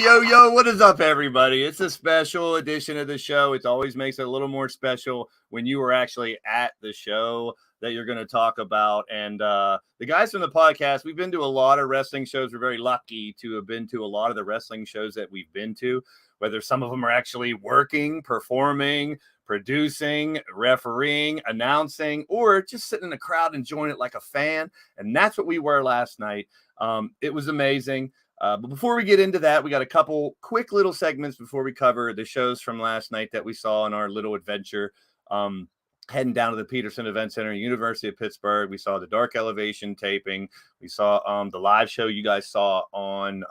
Yo, what is up, everybody? It's a special edition of the show. It always makes it a little more special when you were actually at the show that you're going to talk about. And the guys from the podcast, we've been to a lot of wrestling shows. We're very lucky to have been to a lot of the wrestling shows that we've been to, whether some of them are actually working, performing, producing, refereeing, announcing, or just sitting in the crowd enjoying it like a fan. And that's what we were last night. It was amazing. But before we get into that, we got a couple quick little segments before we cover the shows from last night that we saw in our little adventure. Heading down to the Peterson Event Center, University of Pittsburgh. We saw the Dark Elevation taping. We saw the live show you guys saw on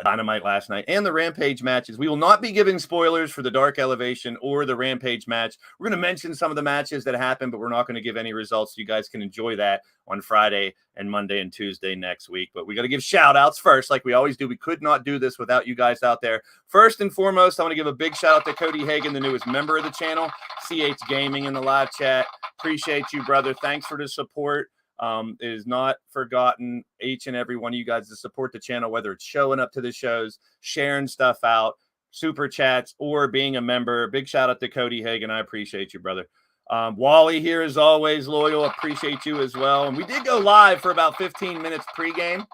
Dynamite last night, and the Rampage matches. We will not be giving spoilers for the Dark Elevation or the Rampage match. We're going to mention some of the matches that happened, but we're not going to give any results. So you guys can enjoy that on Friday and Monday and Tuesday next week. But we got to give shout outs first, like we always do. We could not do this without you guys out there. First and foremost, I want to give a big shout out to Cody Hagan, the newest member of the channel, CH Gaming in the live chat. Appreciate you, brother. Thanks for the support. It is not forgotten, each and every one of you guys to support the channel, whether it's showing up to the shows, sharing stuff out, super chats, or being a member. Big shout out to Cody Hagan. I appreciate you, brother. Wally here is always loyal. Appreciate you as well. And we did go live for about 15 minutes pregame,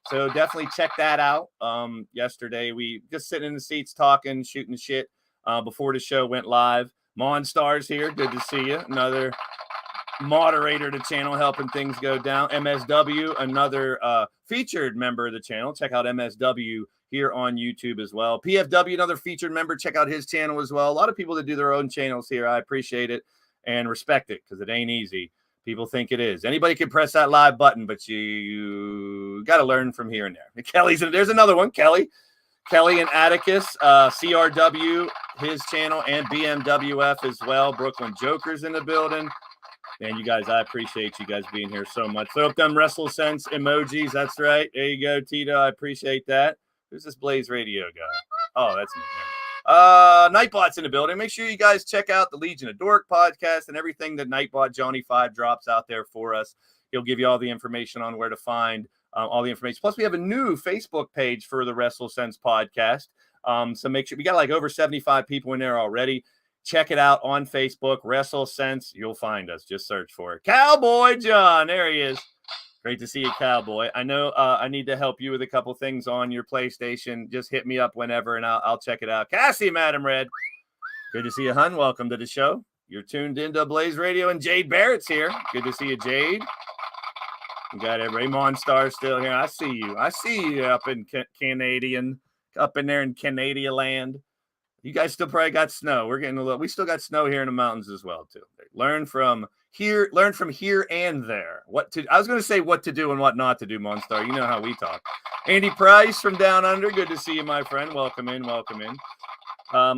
so definitely check that out. Yesterday we just sitting in the seats talking, shooting shit before the show went live. Monstars here, good to see you. Another moderator to channel, helping things go down. MSW, another featured member of the channel. Check out MSW here on YouTube as well. PFW, another featured member. Check out his channel as well. A lot of people that do their own channels here. I appreciate it and respect it because it ain't easy. People think it is. Anybody can press that live button, but you got to learn from here and there. There's another one, Kelly and Atticus, CRW, his channel, and BMWF as well. Brooklyn Joker's in the building. And you guys, I appreciate you guys being here so much. Throw up them WrestleSense emojis. That's right. There you go, Tito. I appreciate that. Who's this Blaze Radio guy? Oh, that's me. Nightbot's in the building. Make sure you guys check out the Legion of Dork podcast and everything that Nightbot Johnny 5 drops out there for us. He'll give you all the information on where to find all the information. Plus, we have a new Facebook page for the WrestleSense podcast. So make sure we got like over 75 people in there already. Check it out on Facebook, WrestleSense. You'll find us. Just search for it. Cowboy John. There he is. Great to see you, Cowboy. I know I need to help you with a couple things on your PlayStation. Just hit me up whenever, and I'll check it out. Cassie, Madam Red. Good to see you, hun. Welcome to the show. You're tuned into Blaze Radio, and Jade Barrett's here. Good to see you, Jade. We got everybody. Monstar still here. I see you. I see you up in up in there in Canada land. You guys still probably got snow. We're getting we still got snow here in the mountains as well, too. Learn from here and there. I was going to say what to do and what not to do, Monstar. You know how we talk. Andy Price from Down Under. Good to see you, my friend. Welcome in.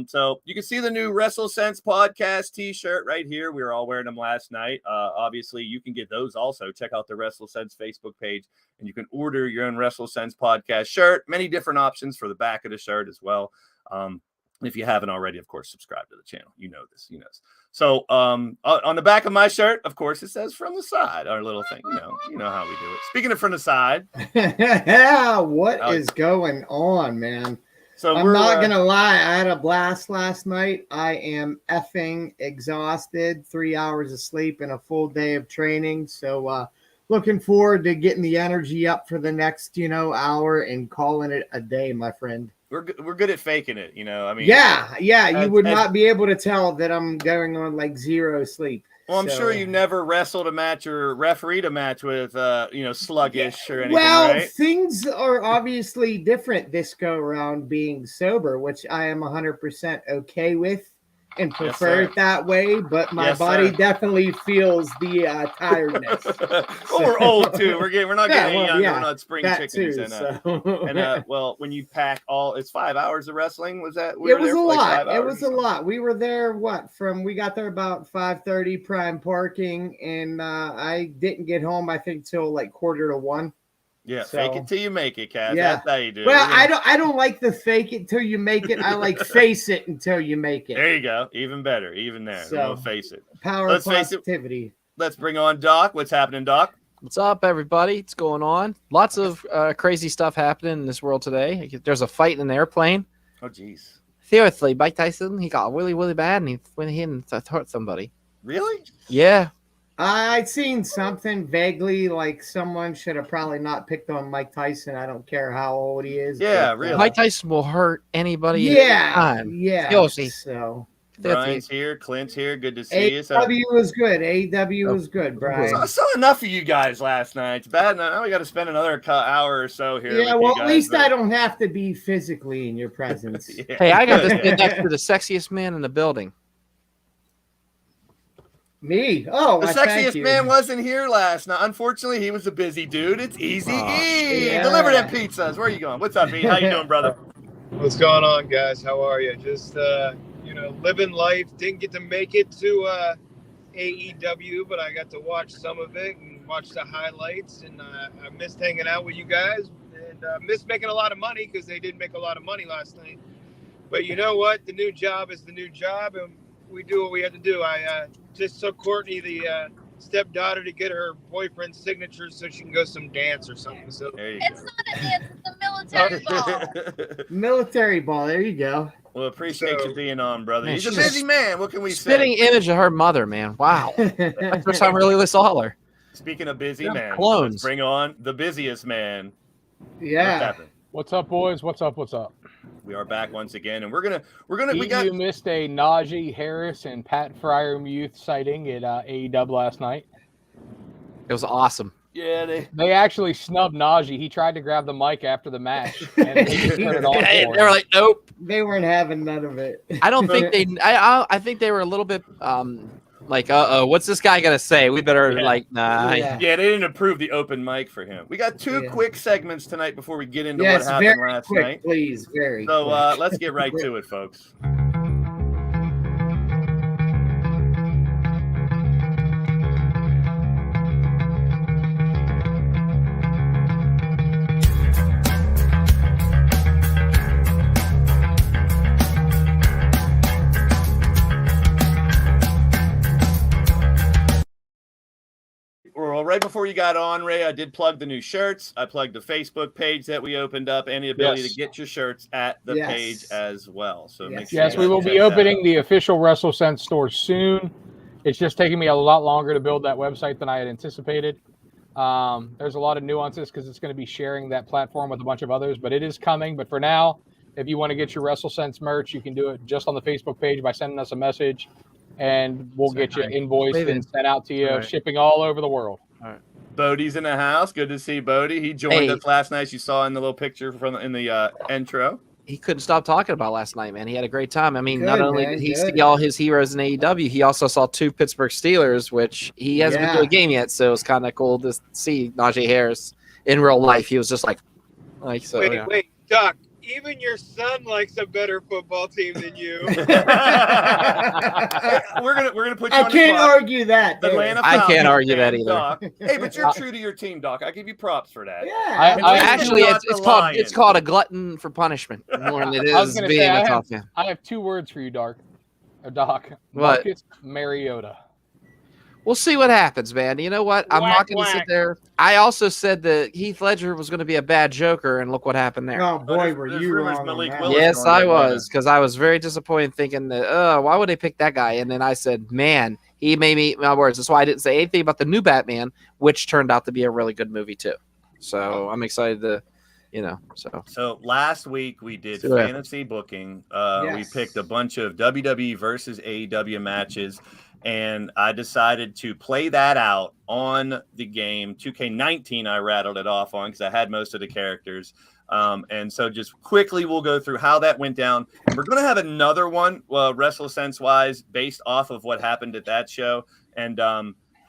So you can see the new WrestleSense podcast t-shirt right here. We were all wearing them last night. Obviously, you can get those also. Check out the WrestleSense Facebook page, and you can order your own WrestleSense podcast shirt. Many different options for the back of the shirt as well. If you haven't already, of course, subscribe to the channel. You know this. So on the back of my shirt, of course, it says "From the Side," our little thing. You know how we do it. Speaking of from the side, what is going on, man? So I'm not going to lie. I had a blast last night. I am effing exhausted. 3 hours of sleep and a full day of training. So looking forward to getting the energy up for the next, hour and calling it a day, my friend. We're good at faking it. I mean, yeah. You would not be able to tell that I'm going on like zero sleep. Well, I'm sure you never wrestled a match or refereed a match with, sluggish or anything, well, right? Things are obviously different this go around being sober, which I am 100% okay with and prefer it that way. But my body definitely feels the tiredness. Well, we're old too. We're not getting any younger. We're not spring chickens. When you pack it's 5 hours of wrestling. Was that? It was a lot. It was a lot. We were there. We got there about 5:30 prime parking, and I didn't get home. I think till like 1:45. Yeah, fake it till you make it, Cass. Yeah. That's how you do it. Well, I don't like the fake it till you make it. I like face it until you make it. There you go. Even better. Even there. So face it. Power of positivity. Let's bring on Doc. What's happening, Doc? What's up, everybody? What's going on? Lots of crazy stuff happening in this world today. There's a fight in an airplane. Oh, jeez. Seriously, Mike Tyson, he got really, really bad, and he went in and hurt somebody. Really? Yeah. I'd seen something vaguely like someone should have probably not picked on Mike Tyson. I don't care how old he is. Yeah, really. Mike Tyson will hurt anybody. Yeah. Seriously. So Brian's here. Clint's here. Good to see you. AEW was good. AEW was good, Brian. I saw enough of you guys last night. It's bad. Now we got to spend another hour or so here. Yeah, well, at least I don't have to be physically in your presence. Yeah. Hey, I got this next to the sexiest man in the building. Me? Oh, the sexiest man wasn't here last night. Unfortunately, he was a busy dude. It's Easy E. Yeah. Deliver them pizzas. Where are you going? What's up, E? How you doing, brother? What's going on, guys? How are you? Just living life. Didn't get to make it to AEW, but I got to watch some of it and watch the highlights. And I missed hanging out with you guys, and missed making a lot of money because they didn't make a lot of money last night. But you know what? The new job is the new job, and we do what we have to do. I just took Courtney, the stepdaughter, to get her boyfriend's signature so she can go some dance or something. So it's not a dance, it's a military ball. Military ball. There you go. Well, appreciate you being on, brother. He's a busy man. What can we say? Spitting image of her mother, man. Wow. That's the first time I really saw her. Speaking of busy man, clones. Let's bring on the busiest man. Yeah. What's up, boys? What's up? We are back once again, and we're gonna. You missed a Najee Harris and Pat Fryermuth sighting at AEW last night. It was awesome. Yeah, they actually snubbed Najee. He tried to grab the mic after the match, and they just turned it on. They were like, "Nope." They weren't having none of it. I don't think they. I think they were a little bit like, what's this guy gonna say? We better nah. Yeah, they didn't approve the open mic for him. We got two quick segments tonight before we get into what happened last night. Please, very. So let's get right to it, folks. right before you got on, Ray, I did plug the new shirts. I plugged the Facebook page that we opened up and the ability to get your shirts at the page as well. So make sure. Yes, we will be opening the official WrestleSense store soon. It's just taking me a lot longer to build that website than I had anticipated. There's a lot of nuances because it's going to be sharing that platform with a bunch of others, but it is coming. But for now, if you want to get your WrestleSense merch, you can do it just on the Facebook page by sending us a message, and we'll get you invoiced and sent out to you, shipping all over the world. All right. Bodie's in the house. Good to see Bodie. He joined us last night. You saw in the little picture in the intro. He couldn't stop talking about last night, man. He had a great time. I mean, not only did he see all his heroes in AEW, he also saw 2 Pittsburgh Steelers, which he hasn't been to a game yet, so it's kind of cool to see Najee Harris in real life. He was just like so. Wait, Doc. Even your son likes a better football team than you. we're gonna put you on the can't spot. argue that. I can't argue that either. Doc. Hey, but you're true to your team, Doc. I give you props for that. Yeah. Actually, it's called a glutton for punishment more than it is being a tough fan. I have 2 words for you, Doc. What? Marcus Mariota. We'll see what happens, man. You know what? I'm not going to sit there. I also said that Heath Ledger was going to be a bad Joker, and look what happened there. Oh, boy, were you wrong on that. Yes, I was, because I was very disappointed thinking that, why would they pick that guy? And then I said, man, he made me eat my words. That's why I didn't say anything about the new Batman, which turned out to be a really good movie, too. So I'm excited to, So last week we did fantasy booking. We picked a bunch of WWE versus AEW matches. And I decided to play that out on the game. 2K19, I rattled it off on because I had most of the characters. And so just quickly, we'll go through how that went down. And we're going to have another one, WrestleSense-wise, based off of what happened at that show. And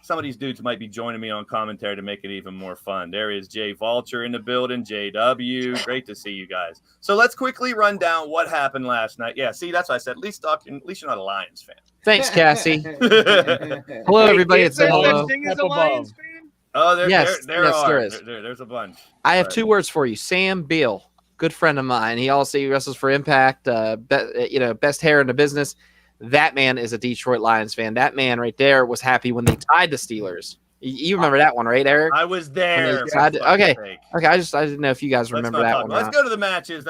some of these dudes might be joining me on commentary to make it even more fun. There is Jay Vulture in the building, JW. Great to see you guys. So let's quickly run down what happened last night. Yeah, see, that's what I said. At least you're not a Lions fan. Thanks, Cassie. Hello, everybody. It's hello. Oh, there is. There's a bunch. I have 2 words for you. Sam Beal, good friend of mine. He also wrestles for Impact. Best hair in the business. That man is a Detroit Lions fan. That man right there was happy when they tied the Steelers. You remember that one, right, Eric? I was there. Okay. I didn't know if you guys remember that one. Let's go to the matches.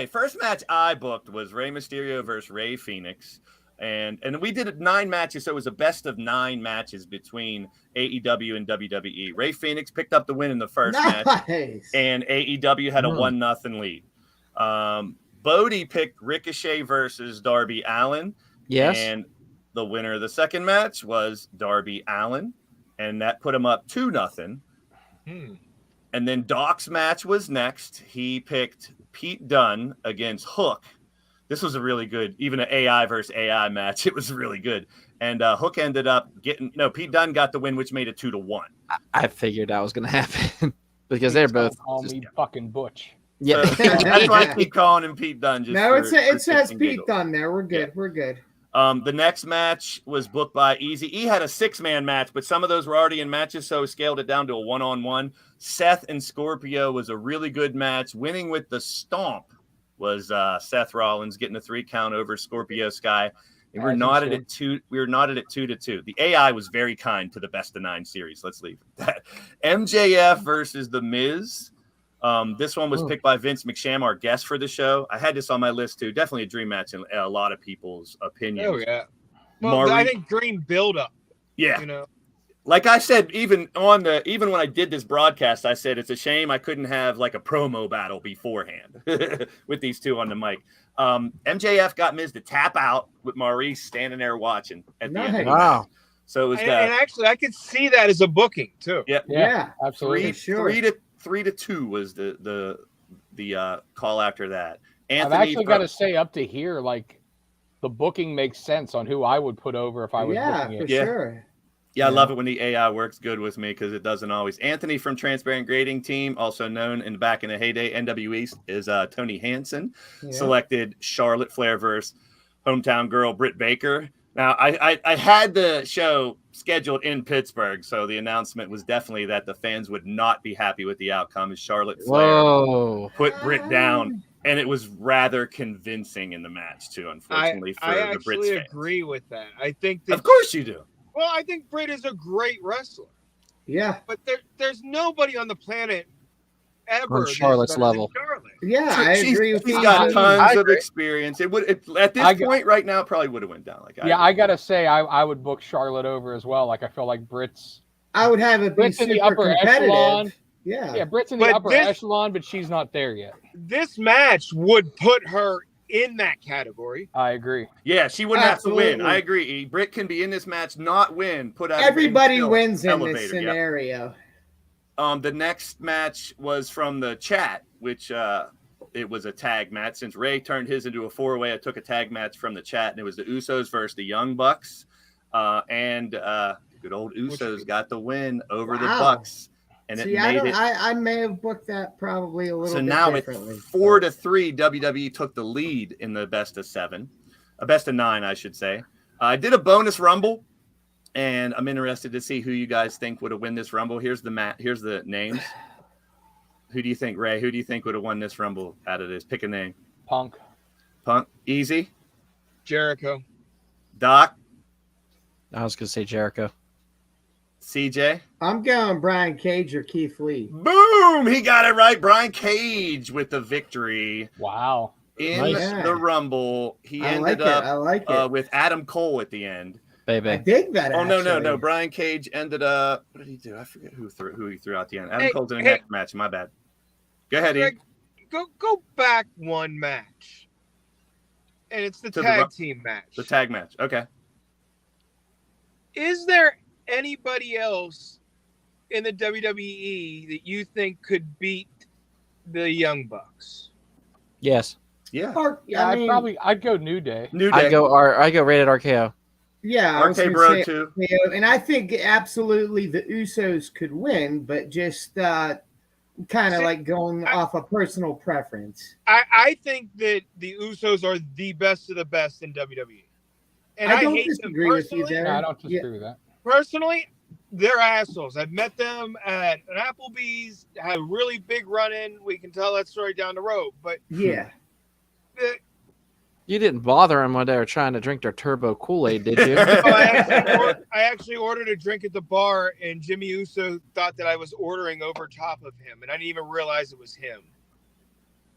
First match I booked was Rey Mysterio versus Rey Fénix. And we did 9 matches, so it was a best of 9 matches between AEW and WWE. Rey Fénix picked up the win in the first match, and AEW had a 1-0 lead. Bodie picked Ricochet versus Darby Allin. Yes. And the winner of the second match was Darby Allin, and that put him up 2-0. And then Doc's match was next. He picked Pete Dunne against Hook. This was a really good, even an AI versus AI match. It was really good. And Hook ended up Pete Dunne got the win, which made it 2-1. I figured that was going to happen because they're both. Call me fucking Butch. Yeah. That's why I keep calling him Pete Dunne. It says Pete Dunne there. We're good. Yeah. We're good. The next match was booked by Easy. He had a 6-man match, but some of those were already in matches, so he scaled it down to a 1-on-1. Seth and Scorpio was a really good match. Winning with the stomp was Seth Rollins getting a 3 count over Scorpio Sky. And we're knotted at 2-2. The AI was very kind to the best of 9 series. Let's leave that. MJF versus The Miz. This one was picked by Vince McSham, our guest for the show. I had this on my list too. Definitely a dream match in a lot of people's opinions. Oh yeah. Well, I think dream build-up. Yeah. Like I said, even when I did this broadcast, I said it's a shame I couldn't have like a promo battle beforehand with these two on the mic. MJF got Miz to tap out with Maurice standing there watching at the end. Wow. So it was and actually I could see that as a booking too. Yeah, absolutely. 3-2 was the call after that. Anthony, I've actually got to say, up to here, like the booking makes sense on who I would put over if I was booking it. For sure. Yeah, I love it when the AI works good with me because it doesn't always. Anthony from Transparent Grading Team, also known back in the heyday, NWE, is Tony Hansen. Selected Charlotte Flair versus hometown girl Britt Baker. Now, I had the show scheduled in Pittsburgh, so the announcement was definitely that the fans would not be happy with the outcome as Charlotte Flair put Britt down. And it was rather convincing in the match, too, unfortunately, for the Brits fans. I actually agree with that. I think that, of course you do. Well, I think Britt is a great wrestler. Yeah. But there's nobody on the planet ever On that's Charlotte's better than level. Charlotte. Yeah, I agree with She's you. got tons of agree. experience. It would at this point right now probably would have went down. Like I gotta say, I would book Charlotte over as well. Like I feel like Britt's I would have it be Britt's in the super upper competitive. echelon. Yeah. Yeah, Britt's in the But upper this- echelon, but she's not there yet. This match would put her in that category. I agree. Yeah, she wouldn't have to win. Absolutely. I agree. Britt can be in this match, not win, put out. Everybody still wins in elevate this her, yep. scenario. The next match was from the chat, which it was a tag match. Since Ray turned his into a 4-way, I took a tag match from the chat, and it was the Usos versus the Young Bucks. And good old Usos got the win over the Bucks. And See, it made it. I may have booked that probably a little So bit now differently. it's 4-3. WWE took the lead in the best of 7, a best of 9, I should say. I did a bonus rumble, and I'm interested to see who you guys think would have won this rumble. Here's the names. Who do you think, Ray? Who do you think would have won this rumble out of this? Pick a name. Punk. Easy. Jericho. Doc. I was gonna say Jericho. CJ. I'm going Brian Cage or Keith Lee. Boom! He got it right. Brian Cage with the victory Wow. in Nice. the rumble. He I ended like up it. I like it. with Adam Cole at the end. I Baby. dig that. Oh no. actually. Brian Cage ended up. What did he do? I forget who he threw out the end. Adam Hey, Cole's in the hey. next match. My bad. Go ahead, E. Greg, go back one match, and it's the To the tag team match. The tag match. Okay. Is there anybody else in the WWE that you think could beat the Young Bucks? Yes. Yeah. Or, Yeah, I mean, I'd go New Day. New Day. I go rated RKO. yeah, I was RK gonna Bro say, too. you know, and I think absolutely the Usos could win, but just kind of See, like going off a personal preference. I think that the Usos are the best of the best in WWE. And I don't hate them disagree with you personally. there. Yeah, I don't disagree with that. Personally, they're assholes. I've met them at an Applebee's, had a really big run-in. We can tell that story down the road. But Yeah. You didn't bother them when they were trying to drink their turbo Kool-Aid, did you? I actually ordered a drink at the bar, and Jimmy Uso thought that I was ordering over top of him, and I didn't even realize it was him.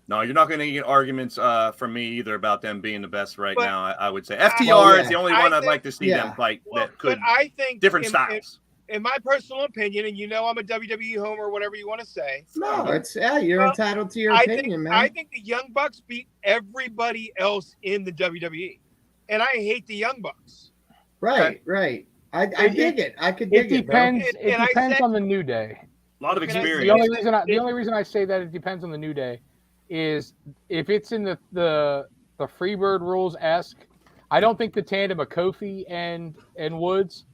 No, you're not going to get arguments from me either about them being the best right But- now. I would say FTR Well, is the yeah. only I one I'd think- like to see them fight Well, that could but I think different styles. In my personal opinion, and you know I'm a WWE homer, whatever you want to say. No, it's you're Well, entitled to your I opinion, think man. I think the Young Bucks beat everybody else in the WWE, and I hate the Young Bucks. right. I dig it. I could dig It it, bro. depends. And It I depends said- on the New Day. A lot of Can I say- experience. The only reason I say that it depends on the New Day is if it's in the Freebird rules esque. I don't think the tandem of Kofi and Woods,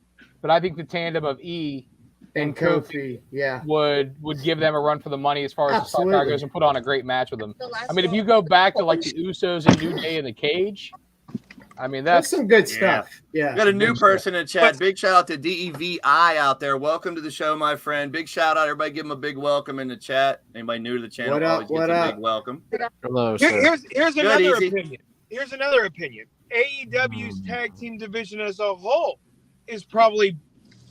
but I think the tandem of E And Kofi, yeah. would give them a run for the money as far as the star power Absolutely. goes and put on a great match with them. The last I mean, if one- you go back to like the Usos and New Day in the cage, I mean That's that's some good Yeah. stuff. Yeah. We got a new Good person in chat. Big shout out to DEVI out there. Welcome to the show, my friend. Big shout out. Everybody give him a big welcome in the chat. Anybody new to the channel, What up, always what gets a up? big welcome. Hello, Here- sir. here's Good, another easy. opinion. Here's another opinion. AEW's tag team division as a whole is probably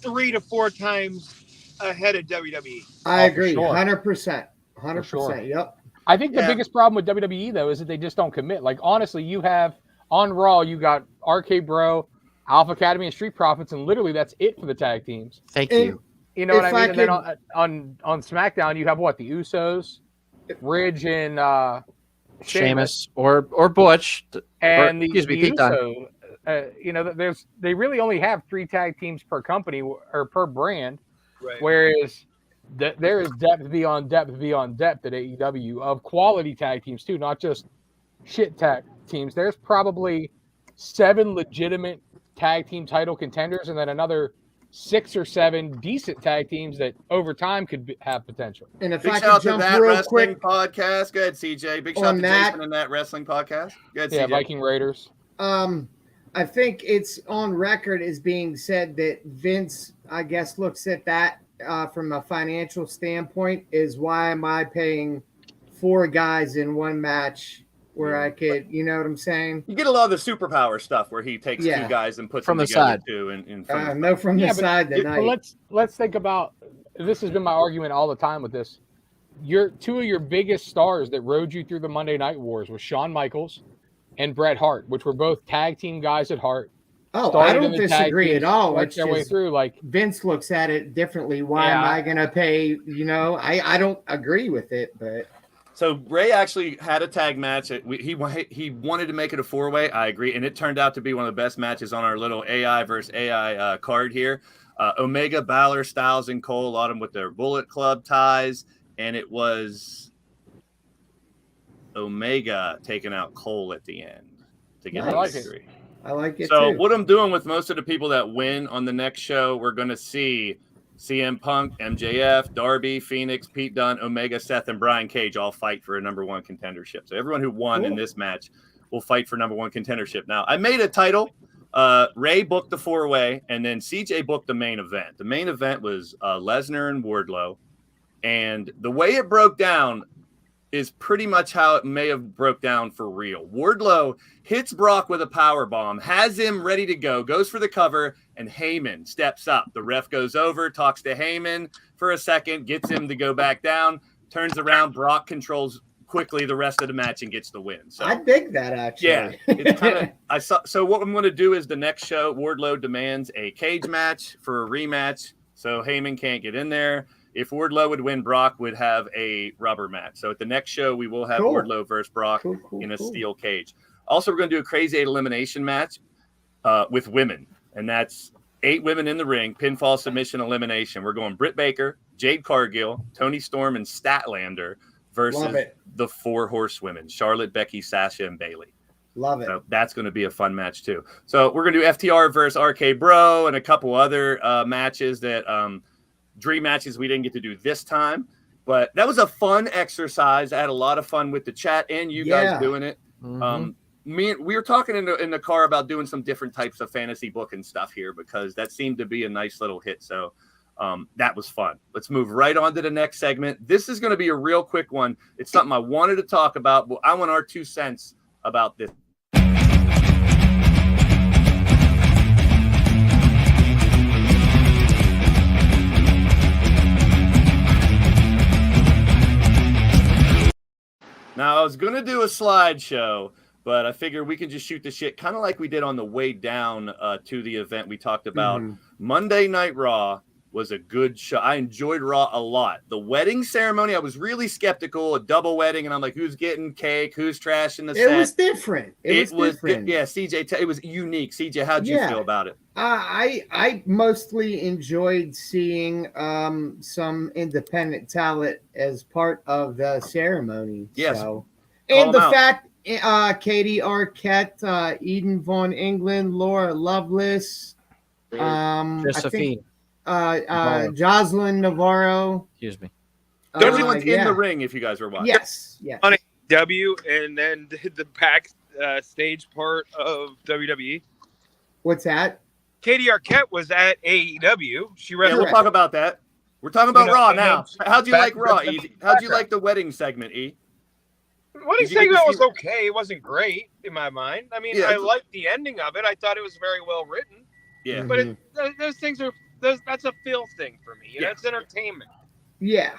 3 to 4 times ahead of WWE. I Oh, for agree. sure. 100%. 100%. sure. Yep. I think the Yeah. biggest problem with WWE though is that they just don't commit. Like honestly, you have on Raw, you got RK Bro, Alpha Academy, and Street Profits, and literally that's it for the tag teams. Thank And- you. You know what If I mean? I And then could- on SmackDown, you have what the Usos, Ridge, and Sheamus or Butch. and Or, excuse me, Pete Dunne. Uso. You know, they really only have 3 tag teams per company or per brand, Right. whereas there is depth beyond depth beyond depth at AEW of quality tag teams too, not just shit tag teams. There's probably 7 legitimate tag team title contenders, and then another 6 or 7 decent tag teams that over time could have potential. And if Big I shout out could to jump that real wrestling quick, podcast. Go ahead, CJ. Big shout out On to that- Jason and that wrestling podcast. Go ahead, Yeah, CJ. Viking Raiders. I think it's on record as being said that Vince, I guess, looks at that from a financial standpoint is why am I paying 4 guys in one match where I could, you know what I'm saying? You get a lot of the superpower stuff where he takes two guys and puts From them the together side. too. In front No, from the but side tonight. let's think about this. Has been my argument all the time with this. Two of your biggest stars that rode you through the Monday Night Wars was Shawn Michaels and Bret Hart, which were both tag team guys at heart. Oh, I don't disagree at all. It's their way through. Like Vince looks at it differently. Why am I going to pay? You know, I don't agree with it, but. So Ray actually had a tag match. He wanted to make it a 4-way. I agree, and it turned out to be one of the best matches on our little AI versus AI card here. Omega, Balor, Styles, and Cole, a lot of them with their Bullet Club ties, and it was Omega taking out Cole at the end to get the victory. I like it. So too. what I'm doing with most of the people that win on the next show, we're going to see CM Punk, MJF, Darby, Phoenix, Pete Dunne, Omega, Seth, and Brian Cage all fight for a number one contendership. So everyone who won in this match will fight for number one contendership. Now, I made a title. Ray booked the 4-way, and then CJ booked the main event. The main event was Lesnar and Wardlow. And the way it broke down is pretty much how it may have broke down for real. Wardlow hits Brock with a power bomb, has him ready to go, goes for the cover, and Heyman steps up. The ref goes over, talks to Heyman for a second, gets him to go back down, turns around. Brock controls quickly the rest of the match and gets the win. So I dig that, actually. Yeah, it's kind of. So what I'm going to do is the next show, Wardlow demands a cage match for a rematch, so Heyman can't get in there. If Wardlow would win, Brock would have a rubber match. So at the next show, we will have Wardlow versus Brock in a steel cage. Also, we're going to do a Crazy 8 elimination match with women. And that's 8 women in the ring, pinfall, submission, elimination. We're going Britt Baker, Jade Cargill, Toni Storm, and Statlander versus the 4 horsewomen, Charlotte, Becky, Sasha, and Bayley. Love it. So that's going to be a fun match, too. So we're going to do FTR versus RK Bro and a couple other matches that dream matches we didn't get to do this time. But that was a fun exercise. I had a lot of fun with the chat and you guys doing it. We were talking in the car about doing some different types of fantasy book and stuff here because that seemed to be a nice little hit. So that was fun. Let's move right on to the next segment. This is going to be a real quick one. It's something I wanted to talk about, but I want our 2 cents about this. Now, I was going to do a slideshow, but I figured we could just shoot the shit kind of like we did on the way down to the event we talked about. Monday Night Raw was a good show. I enjoyed Raw a lot. The wedding ceremony, I was really skeptical, a double wedding, and I'm like, who's getting cake? Who's trashing the set? It was different. It was different. Yeah, CJ, it was unique. CJ, how'd you feel about it? I mostly enjoyed seeing some independent talent as part of the ceremony. Yes. So. And the fact Katie Arquette, Eden Von England, Laura Lovelace, Josephine. Jocelyn Navarro. Excuse me. Everyone's in the ring if you guys were watching. Yes. On AEW and then did the back stage part of WWE. What's that? Katie Arquette was at AEW. She read. Yeah, we'll talk about that. We're talking about Raw now. How'd you like Raw, E? How'd you like the wedding segment, E? Wedding segment was okay. It wasn't great in my mind. I mean, I liked the ending of it. I thought it was very well written. Yeah. But those things are that's a feel thing for me. That's entertainment. Yeah.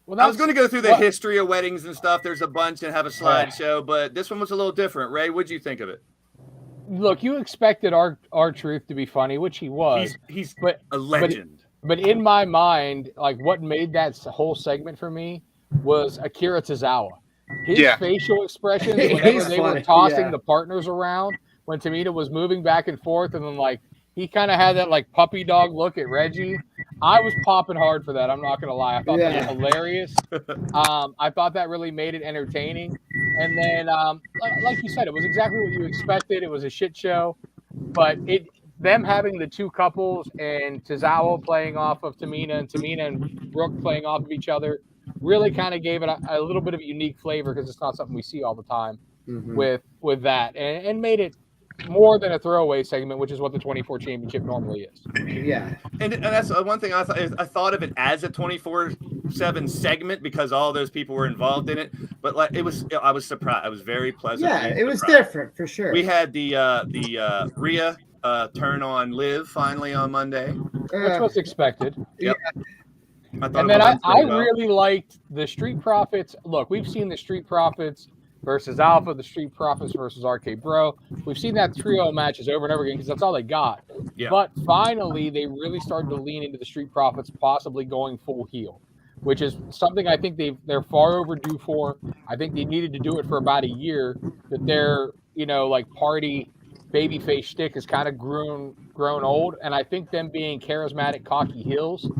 Well, I was going to go through the history of weddings and stuff. There's a bunch and have a slideshow, but this one was a little different. Ray, what'd you think of it? Look, you expected our Truth to be funny, which he was. He's a legend. But in my mind, like what made that whole segment for me was Akira Tozawa. His facial expressions whenever they were tossing the partners around, when Tamina was moving back and forth, and then like he kind of had that like puppy dog look at Reggie. I was popping hard for that. I'm not gonna lie. I thought that was hilarious. I thought that really made it entertaining. And then, like you said, it was exactly what you expected. It was a shit show, but them having the 2 couples and Tozawa playing off of Tamina and Brooke playing off of each other really kind of gave it a little bit of a unique flavor because it's not something we see all the time with that, and made it more than a throwaway segment, which is what the 24 championship normally is. Yeah. And that's one thing I thought of it as a 24/7 segment because all those people were involved in it. But like I was surprised. I was very pleasant. Yeah, it was different for sure. We had the Rhea turn on Liv finally on Monday, Which was expected. Yep. And then I really liked the Street Profits. Look, we've seen the Street Profits versus Alpha, the Street Profits versus RK Bro. We've seen that trio matches over and over again because that's all they got. Yeah. But finally, they really started to lean into the Street Profits, possibly going full heel, which is something I think they're far overdue for. I think they needed to do it for about a year. That their like party babyface shtick has kind of grown old, and I think them being charismatic, cocky heels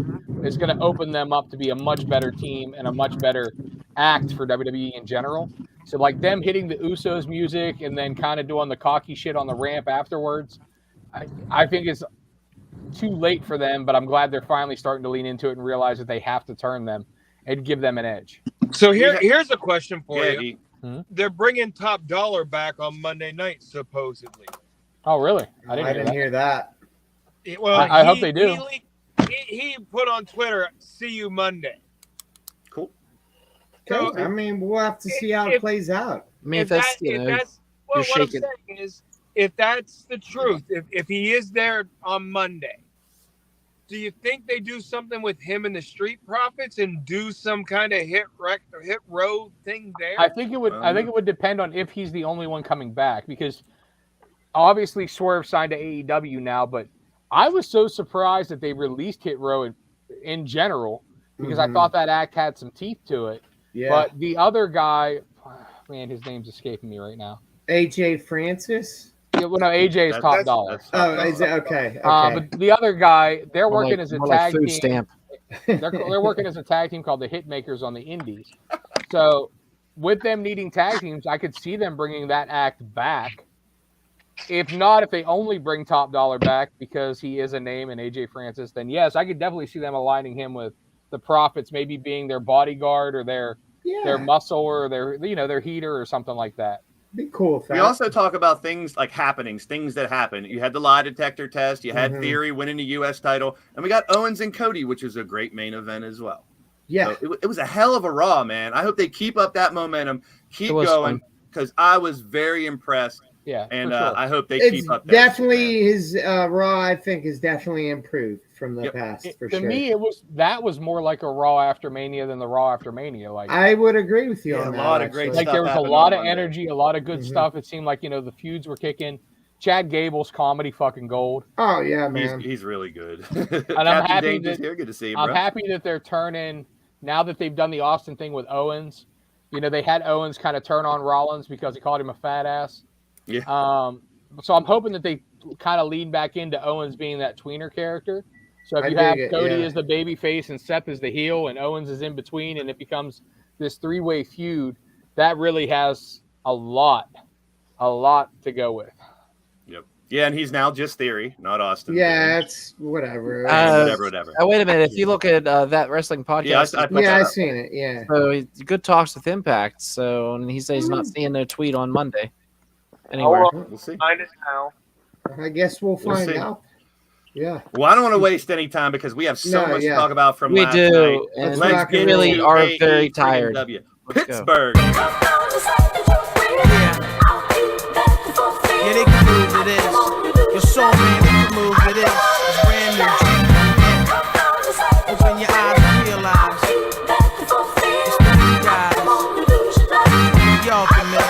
is going to open them up to be a much better team and a much better act for WWE in general. So like them hitting the Usos music and then kind of doing the cocky shit on the ramp afterwards, I think it's too late for them, but I'm glad they're finally starting to lean into it and realize that they have to turn them and give them an edge. So here's a question for you. Hmm? They're bringing Top Dollar back on Monday night, supposedly. Oh, really? I didn't hear that. Well, I hope they do. He put on Twitter, "See you Monday." Cool. So I mean, we'll have to see how it plays out. I mean, what I'm saying is, if that's the truth, if he is there on Monday, do you think they do something with him and the Street Profits and do some kind of hit row thing there? I think it would depend on if he's the only one coming back, because obviously Swerve signed to AEW now, but I was so surprised that they released Hit Row in general because I thought that act had some teeth to it. Yeah. But the other guy, man, his name's escaping me right now. AJ Francis? Yeah, well, no, AJ is Top Dollar. Is it? Okay. But the other guy, they're working as a tag team. Stamp. They're working as a tag team called the Hitmakers on the Indies. So with them needing tag teams, I could see them bringing that act back. If not, if they only bring Top Dollar back because he is a name and AJ Francis, then yes, I could definitely see them aligning him with the Profits, maybe being their bodyguard or their muscle or their heater or something like that. Be cool. We also talk about things like happenings, things that happen. You had the lie detector test. You had Theory winning the U.S. title. And we got Owens and Cody, which is a great main event as well. Yeah. So it was a hell of a Raw, man. I hope they keep up that momentum, keep going, because I was very impressed. Yeah. And sure. I hope they keep up that. Definitely his Raw, I think, is definitely improved from the past, for sure. To me, that was more like a Raw after Mania than the Raw after Mania. Like, I would agree with you on that. A lot of great stuff. Like there was a lot of energy, a lot of good stuff. It seemed like the feuds were kicking. Chad Gable's comedy fucking gold. Oh yeah, man, he's really good. And I'm happy that here. Good to see him, I'm happy that they're turning now that they've done the Austin thing with Owens. They had Owens kind of turn on Rollins because he called him a fat ass. Yeah. So I'm hoping that they kind of lean back into Owens being that tweener character. So if you have Cody as the baby face and Seth as the heel and Owens is in between and it becomes this three-way feud, that really has a lot to go with. Yep. Yeah, and he's now just Theory, not Austin. Yeah, it's whatever. Whatever. Oh, wait a minute. If you look at that wrestling podcast, I've seen it. Yeah. So he's good talks with Impact. So and he says he's not seeing no tweet on Monday. Anyway, we'll see. Find it now. I guess we'll find out. Yeah. Well, I don't want to waste any time because we have so much to talk about from last night. And let's get really are very tired. Pittsburgh. Yeah, they can move to this. Your soul man, they can move to this. It's brand new. Open your eyes and realize it's the new guys. Y'all commit.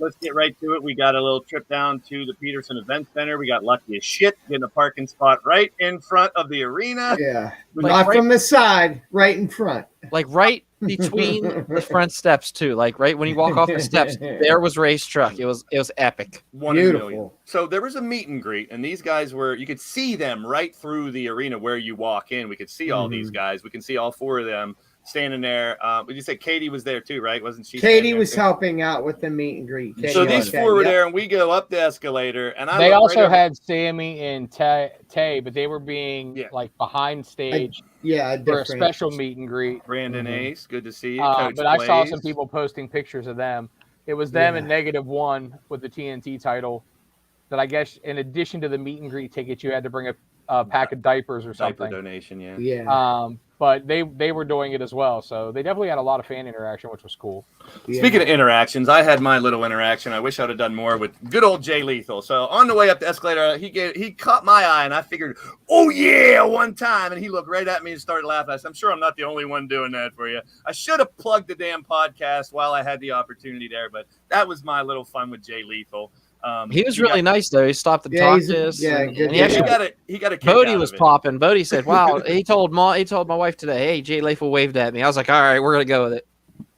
Let's get right to it. We got a little trip down to the Peterson Event Center. We got lucky as shit getting a parking spot right in front of the arena. Yeah, not from the side, right in front. Like right between the front steps too. Like right when you walk off the steps, there was Ray's truck. It was epic. Beautiful. So there was a meet and greet, and these guys you could see them right through the arena where you walk in. We could see all these guys. We can see all four of them standing there. Would you say Katie was there too, right? Wasn't she? Katie was helping out with the meet and greet. So these four were there, and we go up the escalator, and they also had Sammy and Tay, but they were being like behind stage. For a special meet and greet. Brandon Ace, good to see you. But I saw some people posting pictures of them. It was them Yeah. and -1 with the TNT title. That I guess, in addition to the meet and greet tickets, you had to bring a pack of diapers or Diaper something. donation, yeah. Yeah. But they were doing it as well, so they definitely had a lot of fan interaction, which was cool. Speaking of interactions, I had my little interaction. I wish I'd have done more with good old Jay Lethal. So on the way up the escalator, he caught my eye, and I figured, oh yeah, one time, and he looked right at me and started laughing. I said, I'm sure I'm not the only one doing that for you. I should have plugged the damn podcast while I had the opportunity there, but that was my little fun with Jay Lethal. He was really nice though. He stopped and talked to us. Yeah, and good. he actually he got a kick Bodie out was of it. popping. Bodie said, "Wow." He told my wife today, "Hey, Jay Lethal waved at me." I was like, "All right, we're gonna go with it."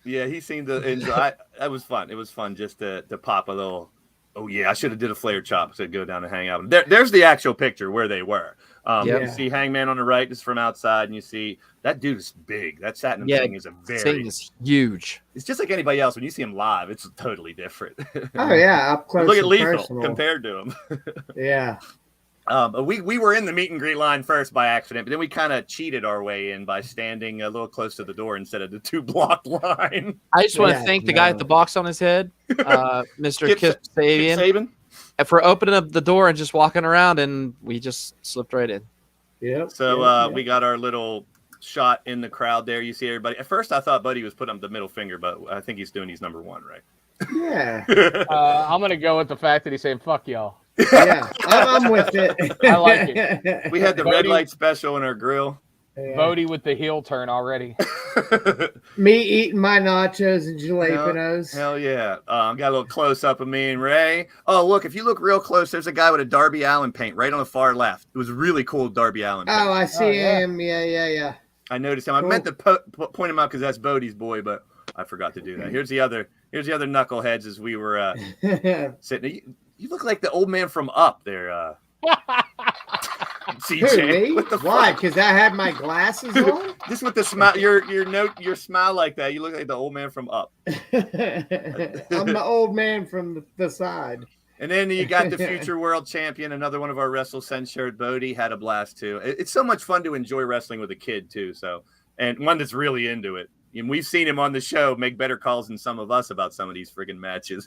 Yeah, he seemed to enjoy. That was fun. It was fun just to pop a little. Oh yeah, I should have did a flare chop to go down and hang out. There's the actual picture where they were. Yep. You see Hangman on the right, just from outside, and you see that dude is big. That Satnam thing is Thing is huge. It's just like anybody else. When you see him live, it's totally different. Oh yeah, up close. Look at and Lethal personal. compared to him. Yeah. We were in the meet and greet line first by accident, but then we kind of cheated our way in by standing a little close to the door instead of the 2-block line. I just want to thank the guy with the box on his head, Mr. Kip Sabian, for opening up the door and just walking around, and we just slipped right in. Yeah. So we got our little shot in the crowd there. You see everybody. At first, I thought Buddy was putting up the middle finger, but I think he's doing his number one, right? Yeah. I'm gonna go with the fact that he's saying "fuck y'all." Yeah, I'm with it. I like it. We had the red light special in our grill. Yeah. Bodie with the heel turn already. Me eating my nachos and jalapenos. Hell yeah. Got a little close up of me and Ray. Oh, look, if you look real close, there's a guy with a Darby Allin paint right on the far left. It was really cool Darby Allin paint. Oh, I see him. Yeah. I noticed him. I meant to point him out because that's Bodie's boy, but I forgot to do that. Here's the other knuckleheads as we were sitting. You look like the old man from Up there, CJ. Who, me? What the Why? fuck? Because I had my glasses on? Just with the smile, your smile like that, you look like the old man from Up. I'm the old man from the side. And then you got the future world champion, another one of our WrestleSense shirt. Bodie had a blast too. It's so much fun to enjoy wrestling with a kid too. So, and one that's really into it. And we've seen him on the show make better calls than some of us about some of these friggin' matches.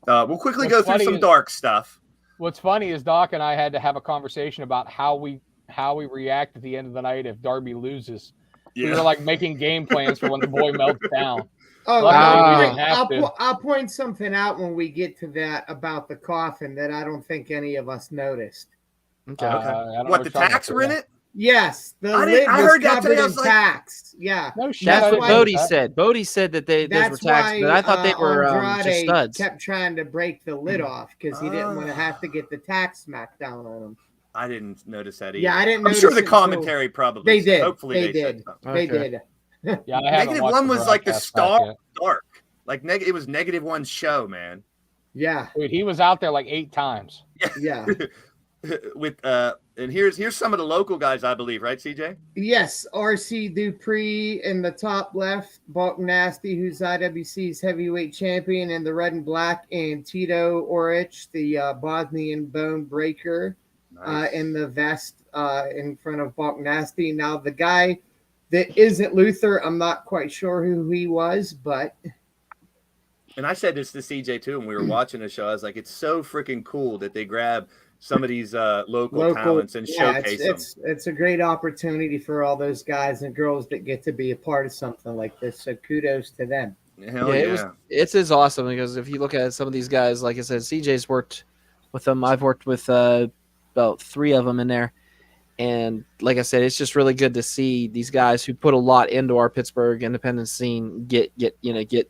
We'll quickly go through some dark stuff. What's funny is Doc and I had to have a conversation about how we react at the end of the night if Darby loses. Yeah. We were like making game plans for when the boy melts down. Oh, Luckily, we didn't have to. I'll point something out when we get to that about the coffin that I don't think any of us noticed. Okay. I don't know What, the you're talking tacks about. were in it? Yes, the I lid was heard that covered today. I in was like- tacks. Yeah. No shit. That's I what didn't know Bodie that. said. Bodie said that those were That's taxed, why but I thought they were just Andrade studs. kept trying to break the lid off because he didn't want to have to get the tack smacked down on him. I didn't notice that either. Yeah, I didn't I'm sure notice the it until- commentary probably. They did. Hopefully They said did. something. They Okay. did. Yeah, I haven't watched -1 the was like the broadcast back star yet. dark. Like it was -1 show, man. Yeah. Dude, he was out there like 8 times. Yeah. With and here's some of the local guys, I believe, right, CJ? Yes, RC Dupree in the top left, Bulk Nasty, who's IWC's heavyweight champion in the red and black, and Tito Orich, the Bosnian bone breaker, Nice. in the vest in front of Bulk Nasty. Now, the guy that isn't Luther, I'm not quite sure who he was, but And I said this to CJ too, when we were watching the show. I was like, it's so freaking cool that they grab some of these local talents and showcase them. it's a great opportunity for all those guys and girls that get to be a part of something like this. So kudos to them. Hell yeah. It's awesome because if you look at some of these guys, like I said, CJ's worked with them. I've worked with about 3 of them in there. And like I said, it's just really good to see these guys who put a lot into our Pittsburgh independent scene get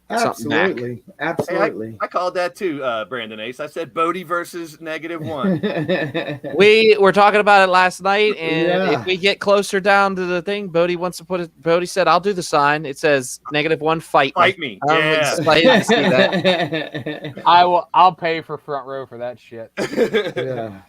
something back. Absolutely. I called that too, Brandon Ace. I said Bodie versus -1. We were talking about it last night, and Yeah. if we get closer down to the thing, Bodie wants to put it. Bodie said, "I'll do the sign." It says -1 fight. Fight me. I'm Yeah. excited to see that. I'll pay for front row for that shit. Yeah.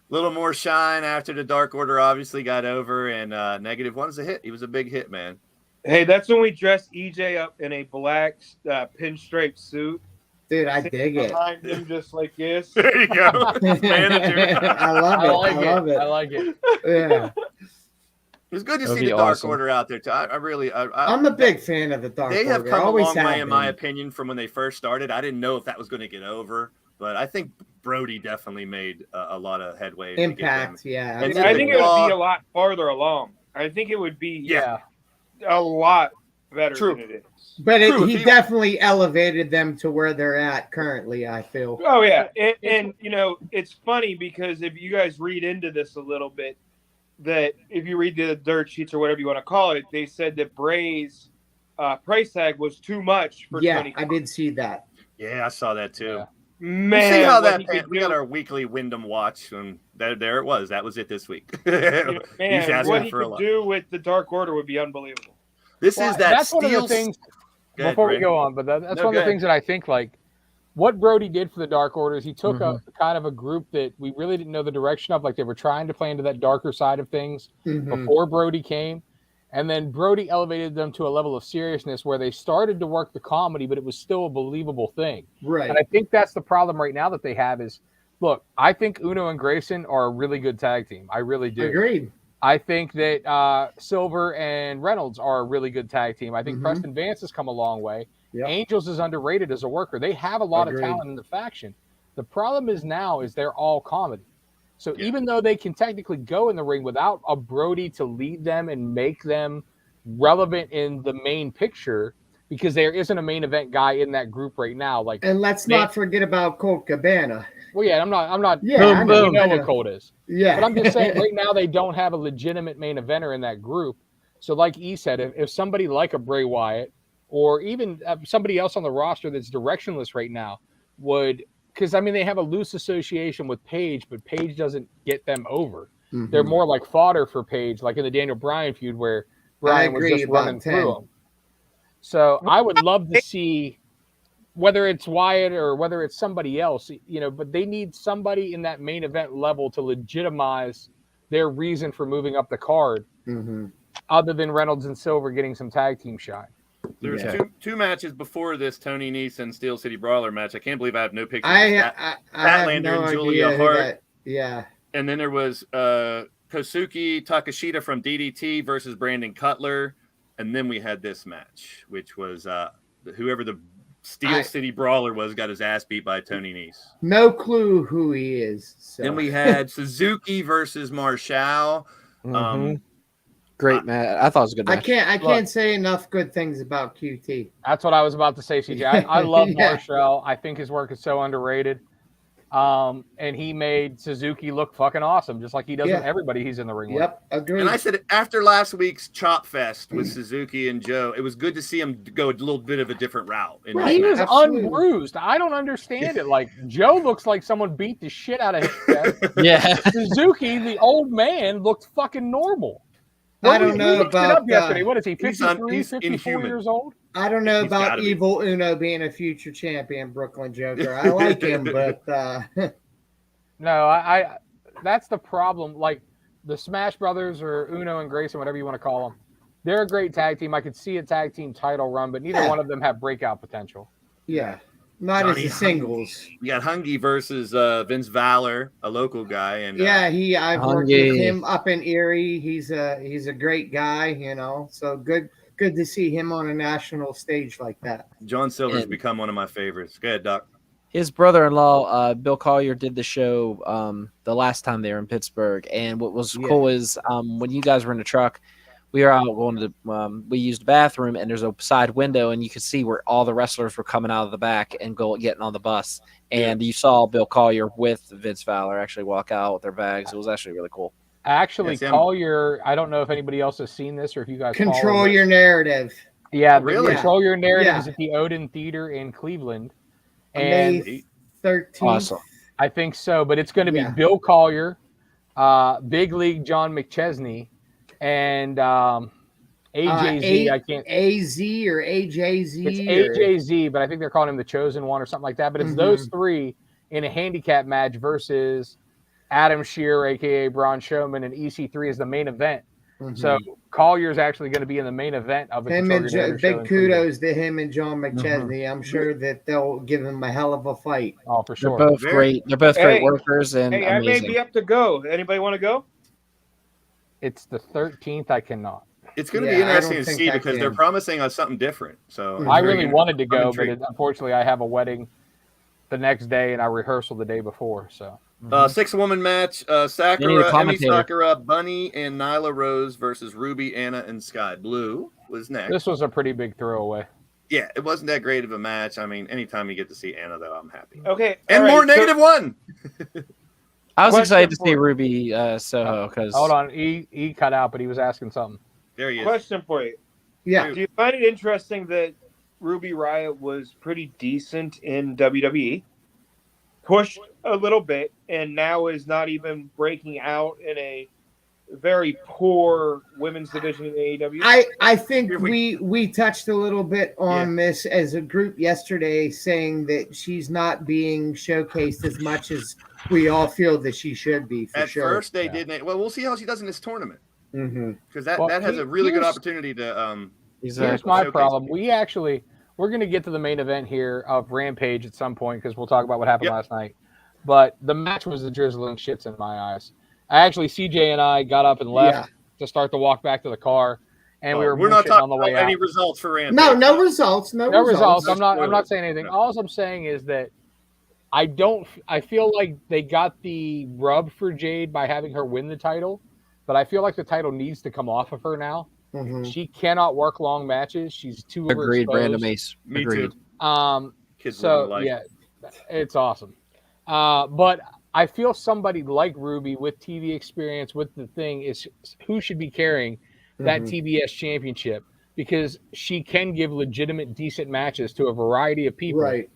Little more shine after the Dark Order obviously got over, and -1's a hit. He was a big hit, man. Hey, that's when we dressed EJ up in a black pinstripe suit. Dude, I dig it. Behind him just like this. There you go. Manager. I love it. I like I love it. it. I like it. Yeah. It was good to That'd see be the Dark awesome. Order out there. Too. I'm a big fan of the Dark Order. They have come a Always long way, have in my been. opinion, from when they first started. I didn't know if that was going to get over, but I think Brody definitely made a lot of headway. Impact, yeah. And I think it would Law- be a lot farther along. I think it would be Yeah. a lot better True. than it is. But True, he if he- definitely elevated them to where they're at currently, I feel. Oh yeah, and you know it's funny because if you guys read into this a little bit, that if you read the dirt sheets or whatever you want to call it, they said that Bray's price tag was too much for Yeah, Tony. I did see that. Yeah, I saw that too. Yeah. Man, We'll see how what that he could we got do- our weekly Wyndham watch, and there it was. That was it this week. man, He's asking what he for a could lot. do with the Dark Order would be unbelievable. This Well, is that that's one of steel. the things. Go ahead, Before we Ray. go on, but that's No, one of go the ahead. things that I think, like, what Brody did for the Dark Order is he took a Mm-hmm. kind of a group that we really didn't know the direction of, like they were trying to play into that darker side of things Mhm. before Brody came, and then Brody elevated them to a level of seriousness where they started to work the comedy, but it was still a believable thing. Right. And I think that's the problem right now that they have is, look, I think Uno and Grayson are a really good tag team. I really do. Agreed. I think that Silver and Reynolds are a really good tag team. I think Mhm. Preston Vance has come a long way. Yep. Angels is underrated as a worker. They have a lot Agreed. of talent in the faction. The problem is now is they're all comedy. So Yeah. even though they can technically go in the ring without a Brody to lead them and make them relevant in the main picture, because there isn't a main event guy in that group right now. Like, And let's not forget about Colt Cabana. well, yeah, I'm not. Yeah, I know, you know I what know. Colt is. Yeah. But I'm just saying, right now they don't have a legitimate main eventer in that group. So, like E said, if somebody like a Bray Wyatt or even somebody else on the roster that's directionless right now would, because I mean they have a loose association with Paige, but Paige doesn't get them over. Mhm. They're more like fodder for Paige, like in the Daniel Bryan feud where Bryan was agree just about running 10. through them. So I would love to see whether it's Wyatt or whether it's somebody else, you know, but they need somebody in that main event level to legitimize their reason for moving up the card, Mhm. other than Reynolds and Silver getting some tag team shine. There's Yeah. two matches before this Tony Nese and Steel City Brawler match. I can't believe I have no pictures. I of have no and idea Julia who Hart. that. Yeah. And then there was Kosuke Takashita from DDT versus Brandon Cutler. And then we had this match, which was whoever the Steel City Brawler was got his ass beat by Tony Nese. No clue who he is. So. Then we had Suzuki versus Marshall. Great match. I thought it was a good I match. can't say enough good things about QT. That's what I was about to say, CJ. I love Yeah. Marshall. I think his work is so underrated. And he made Suzuki look fucking awesome, just like he does with everybody he's in the ring with. Yep, agreed. And I said after last week's Chop Fest with Suzuki and Joe, it was good to see him go a little bit of a different route. In Right. He this was match. Absolutely. unbruised. I don't understand it. Like, Joe looks like someone beat the shit out of his chest. Yeah. Suzuki, the old man, looked fucking normal. I don't know We looked it about, up yesterday. What is he, he's 53, he's 54 inhuman. years old? I don't know He's about gotta be. Evil Uno being a future champion, Brooklyn Joker. I like him, but No, I that's the problem. Like, the Smash Brothers or Uno and Grayson, whatever you want to call them, they're a great tag team. I could see a tag team title run, but neither one of them have breakout potential. yeah, not Johnny as a singles. You got Hungy versus Vince Valor, a local guy, and Yeah, I've worked Hungry. with him up in Erie. He's a great guy, you know. So good to see him on a national stage like that. John Silver's And- become one of my favorites. Go ahead, Doc. His brother-in-law, Bill Collier, did the show the last time they were in Pittsburgh. And what was cool is when you guys were in the truck, we were out going to we used the bathroom, and there's a side window, and you could see where all the wrestlers were coming out of the back and getting on the bus. And you saw Bill Collier with Vince Valor actually walk out with their bags. It was actually really cool. Actually, Yes, Collier, I don't know if anybody else has seen this or if you guys follow Control this. your narrative. Yeah, Really? Control Your Narrative Yeah. is at the Odin Theater in Cleveland. May And 13th. Awesome. I think so, but it's going to be Yeah. Bill Collier, Big League John McChesney, and AJZ. I can't. AZ or AJZ. It's or- AJZ, but I think they're calling him the Chosen One or something like that. But it's those three in a handicap match versus Adam Shearer, aka Braun Strowman, and EC3 is the main event. Mhm. So Collier's actually going to be in the main event of a Him Control and Your Narrative show big in Cleveland. kudos to him and John McChesney. I'm sure that they'll give him a hell of a fight. Oh, for They're sure. both great. They're both great Hey. workers and Hey, I may amazing. be up to go. Anybody want to go? It's the 13th. I cannot. It's going to be Yeah, I interesting don't to think see I because they're can. promising us something different. So Mhm. I I'm really very- wanted to I'm go, but intrigued. unfortunately, I have a wedding the next day and I rehearsal the day before. So 6-woman match: You need a Sakura, Emi commentator. Sakura, Bunny, and Nyla Rose versus Ruby, Anna, and Sky Blue was next. this was a pretty big throwaway. Yeah, it wasn't that great of a match. I mean, anytime you get to see Anna, though, I'm happy. Okay. And all more right, so- negative one. I was Question excited to for see you. Ruby Soho because Hold on, he cut out, but he was asking something. There he is. Question for you. Yeah. Do you find it interesting that Ruby Riott was pretty decent in WWE, pushed a little bit, and now is not even breaking out in a very poor women's division in AEW? I think Here we touched a little bit on this as a group yesterday, saying that she's not being showcased as much as we all feel that she should be. For At sure. first, they didn't. Well, we'll see how she does in this tournament Mm-hmm. because that Well, that has a really good here's- opportunity to. Here's my showcase problem. people. We're going to get to the main event here of Rampage at some point because we'll talk about what happened Yep. last night. But the match was the drizzling shits in my eyes. CJ and I got up and left to start to walk back to the car, and we were We're not bullshitting talking on the way about any out. results for Rampage. No results. No results. I'm not spoilers. saying anything. No. All I'm saying is that I feel like they got the rub for Jade by having her win the title, but I feel like the title needs to come off of her now. Mhm. She cannot work long matches. She's too agreed, overexposed. Brandon Mace. Me Agreed. too. Kids So living life. yeah, it's awesome. But I feel somebody like Ruby with TV experience with the thing is who should be carrying that Mhm. TBS championship because she can give legitimate, decent matches to a variety of people. Right.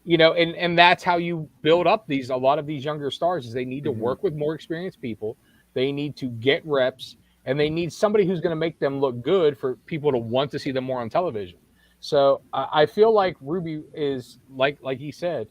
You know, and that's how you build up a lot of these younger stars is they need to work with more experienced people. They need to get reps and they need somebody who's going to make them look good for people to want to see them more on television. So I feel like Ruby is like he said,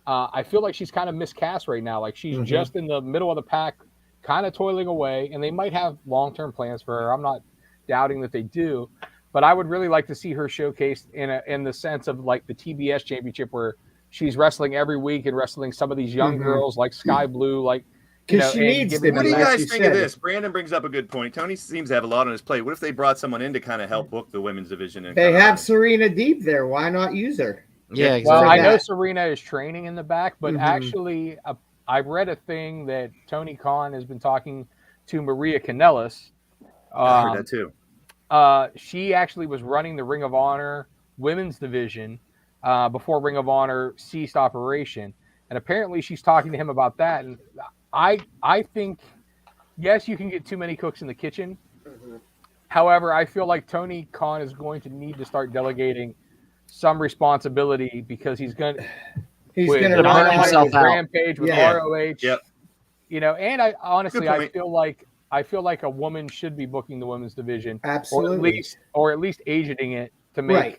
I feel like she's kind of miscast right now. Like she's just in the middle of the pack, kind of toiling away, and they might have long-term plans for her. I'm not doubting that they do, but I would really like to see her showcased in the sense of like the TBS championship where she's wrestling every week and wrestling some of these young girls like Sky Blue, like Because she needs to. What do you Like guys you think said. of this? Brandon brings up a good point. Tony seems to have a lot on his plate. What if they brought someone in to kind of help book the women's division? And They kinda- have Serena Deep there. Why not use her? Yeah, Well, exactly. I know that. Serena is training in the back, but actually, I read a thing that Tony Khan has been talking to Maria Kanellis. I heard that too. She actually was running the Ring of Honor women's division before Ring of Honor ceased operation, and apparently she's talking to him about that. And I think, yes, you can get too many cooks in the kitchen. However, I feel like Tony Khan is going to need to start delegating some responsibility because he's going to He's going to burn run himself out. out. Rampage with Yeah. ROH. Yep. You know, and I honestly Good I point. feel like a woman should be booking the women's division Absolutely. or at least agenting it to make Right.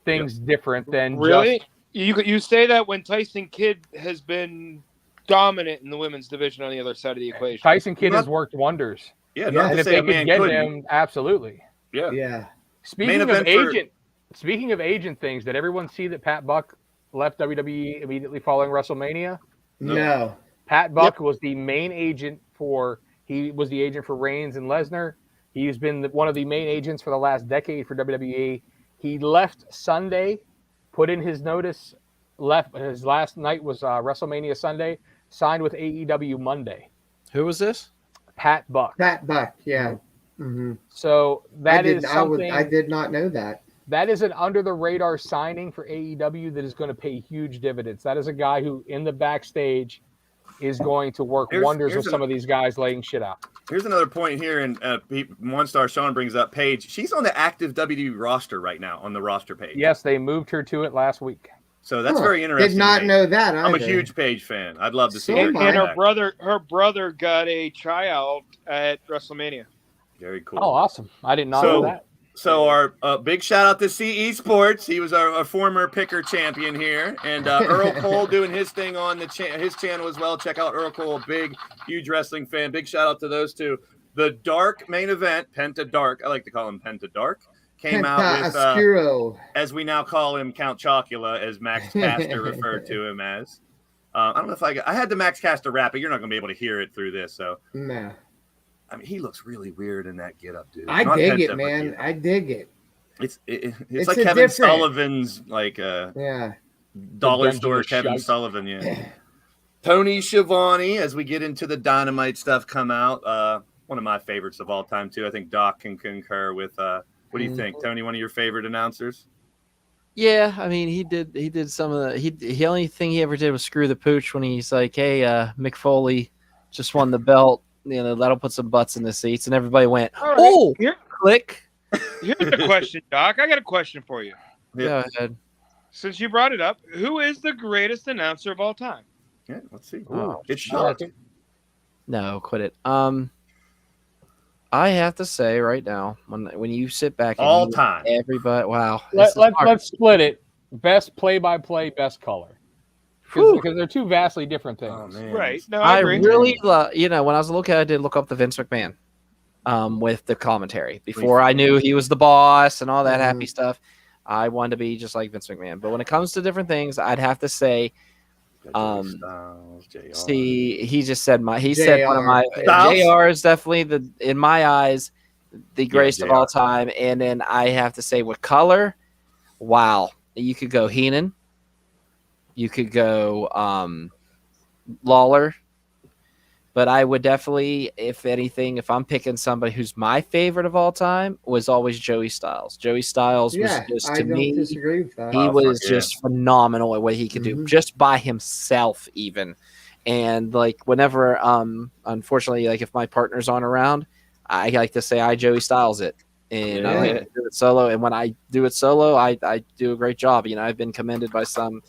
things different than Really? just You say that when Tyson Kidd has been dominant in the women's division on the other side of the equation. Tyson Kidd Not- has worked wonders. Yeah, Yeah. not And to if say they a could man get couldn't. him, absolutely. Yeah. Yeah. Speaking of event for- agent things, did everyone see that Pat Buck left WWE immediately following WrestleMania? No. Pat Buck was the main agent he was the agent for Reigns and Lesnar. He's been one of the main agents for the last decade for WWE. He left Sunday, put in his notice, left. His last night was WrestleMania Sunday, signed with AEW Monday. Who was this? Pat Buck. Pat Buck. Yeah. Mm-hmm. So that is something. I did not know that. That is an under the radar signing for AEW that is going to pay huge dividends. That is a guy who in the backstage is going to work wonders with some of these guys laying shit out. Here's another point here, and One Star Sean brings up Paige. She's on the active WWE roster right now on the roster page. Yes, they moved her to it last week. So that's very interesting. Did not to me. know that either. I'm a huge Paige fan. I'd love to see So her. am come I. And back. her brother got a tryout at WrestleMania. Very cool. Oh, awesome. I did not know that. So our big shout out to CE Sports. He was our former picker champion here, and Earl Cole doing his thing on his channel as well. Check out Earl Cole, big, huge wrestling fan. Big shout out to those two. The Dark main event, Penta Dark. I like to call him Penta Dark. Came out with, Oscuro. as we now call him, Count Chocula, as Max Caster referred to him as. I don't know if I had the Max Caster rap, but you're not going to be able to hear it through this. So No. I mean, he looks really weird in that getup, dude. I Not dig Penta, it, but man. getup. I dig it. It's It's like a Kevin different- Sullivan's like Yeah. dollar Dungeon store of Kevin Shite. Sullivan. Yeah. Tony Schiavone, as we get into the Dynamite stuff, come out. One of my favorites of all time too. I think Doc can concur with. What do you think, Tony? One of your favorite announcers? Yeah, I mean, he did some of the only thing he ever did was screw the pooch when he's like, hey, Mick Foley just won the belt. You know, that'll put some butts in the seats, and everybody went, All right. oh, Here- click. Here's a question, Doc. I got a question for you. Go ahead. Since you brought it up, who is the greatest announcer of all time? Yeah, let's see. Oh, It's Yeah, I shot. think- No, quit it. I have to say right now, when you sit back and All you- time. everybody, wow, this is hard. Let's split it. Best play-by-play, best color. Whew. Because they're two vastly different things. Oh man. Right. No, I I agree. really love, when I was looking, I did look up the Vince McMahon with the commentary before I knew he was the boss and all that happy stuff. I wanted to be just like Vince McMahon. But when it comes to different things, I'd have to say, Styles, JR. see, he just said said one of my Styles? JR is definitely in my eyes, the greatest of JR. all time. And then I have to say with color, wow, you could go Heenan. You could go Lawler. But I would definitely, if anything, if I'm picking somebody who's my favorite of all time, was always Joey Styles. Joey Styles was Yeah, just, I to don't me, disagree with that. he Oh, was fuck yeah. just phenomenal at what he could do just by himself even. And like whenever unfortunately, like if my partner's on around, I like to say I Joey Styles it. And I like to do it solo. And when I do it solo, I do a great job. I've been commended by some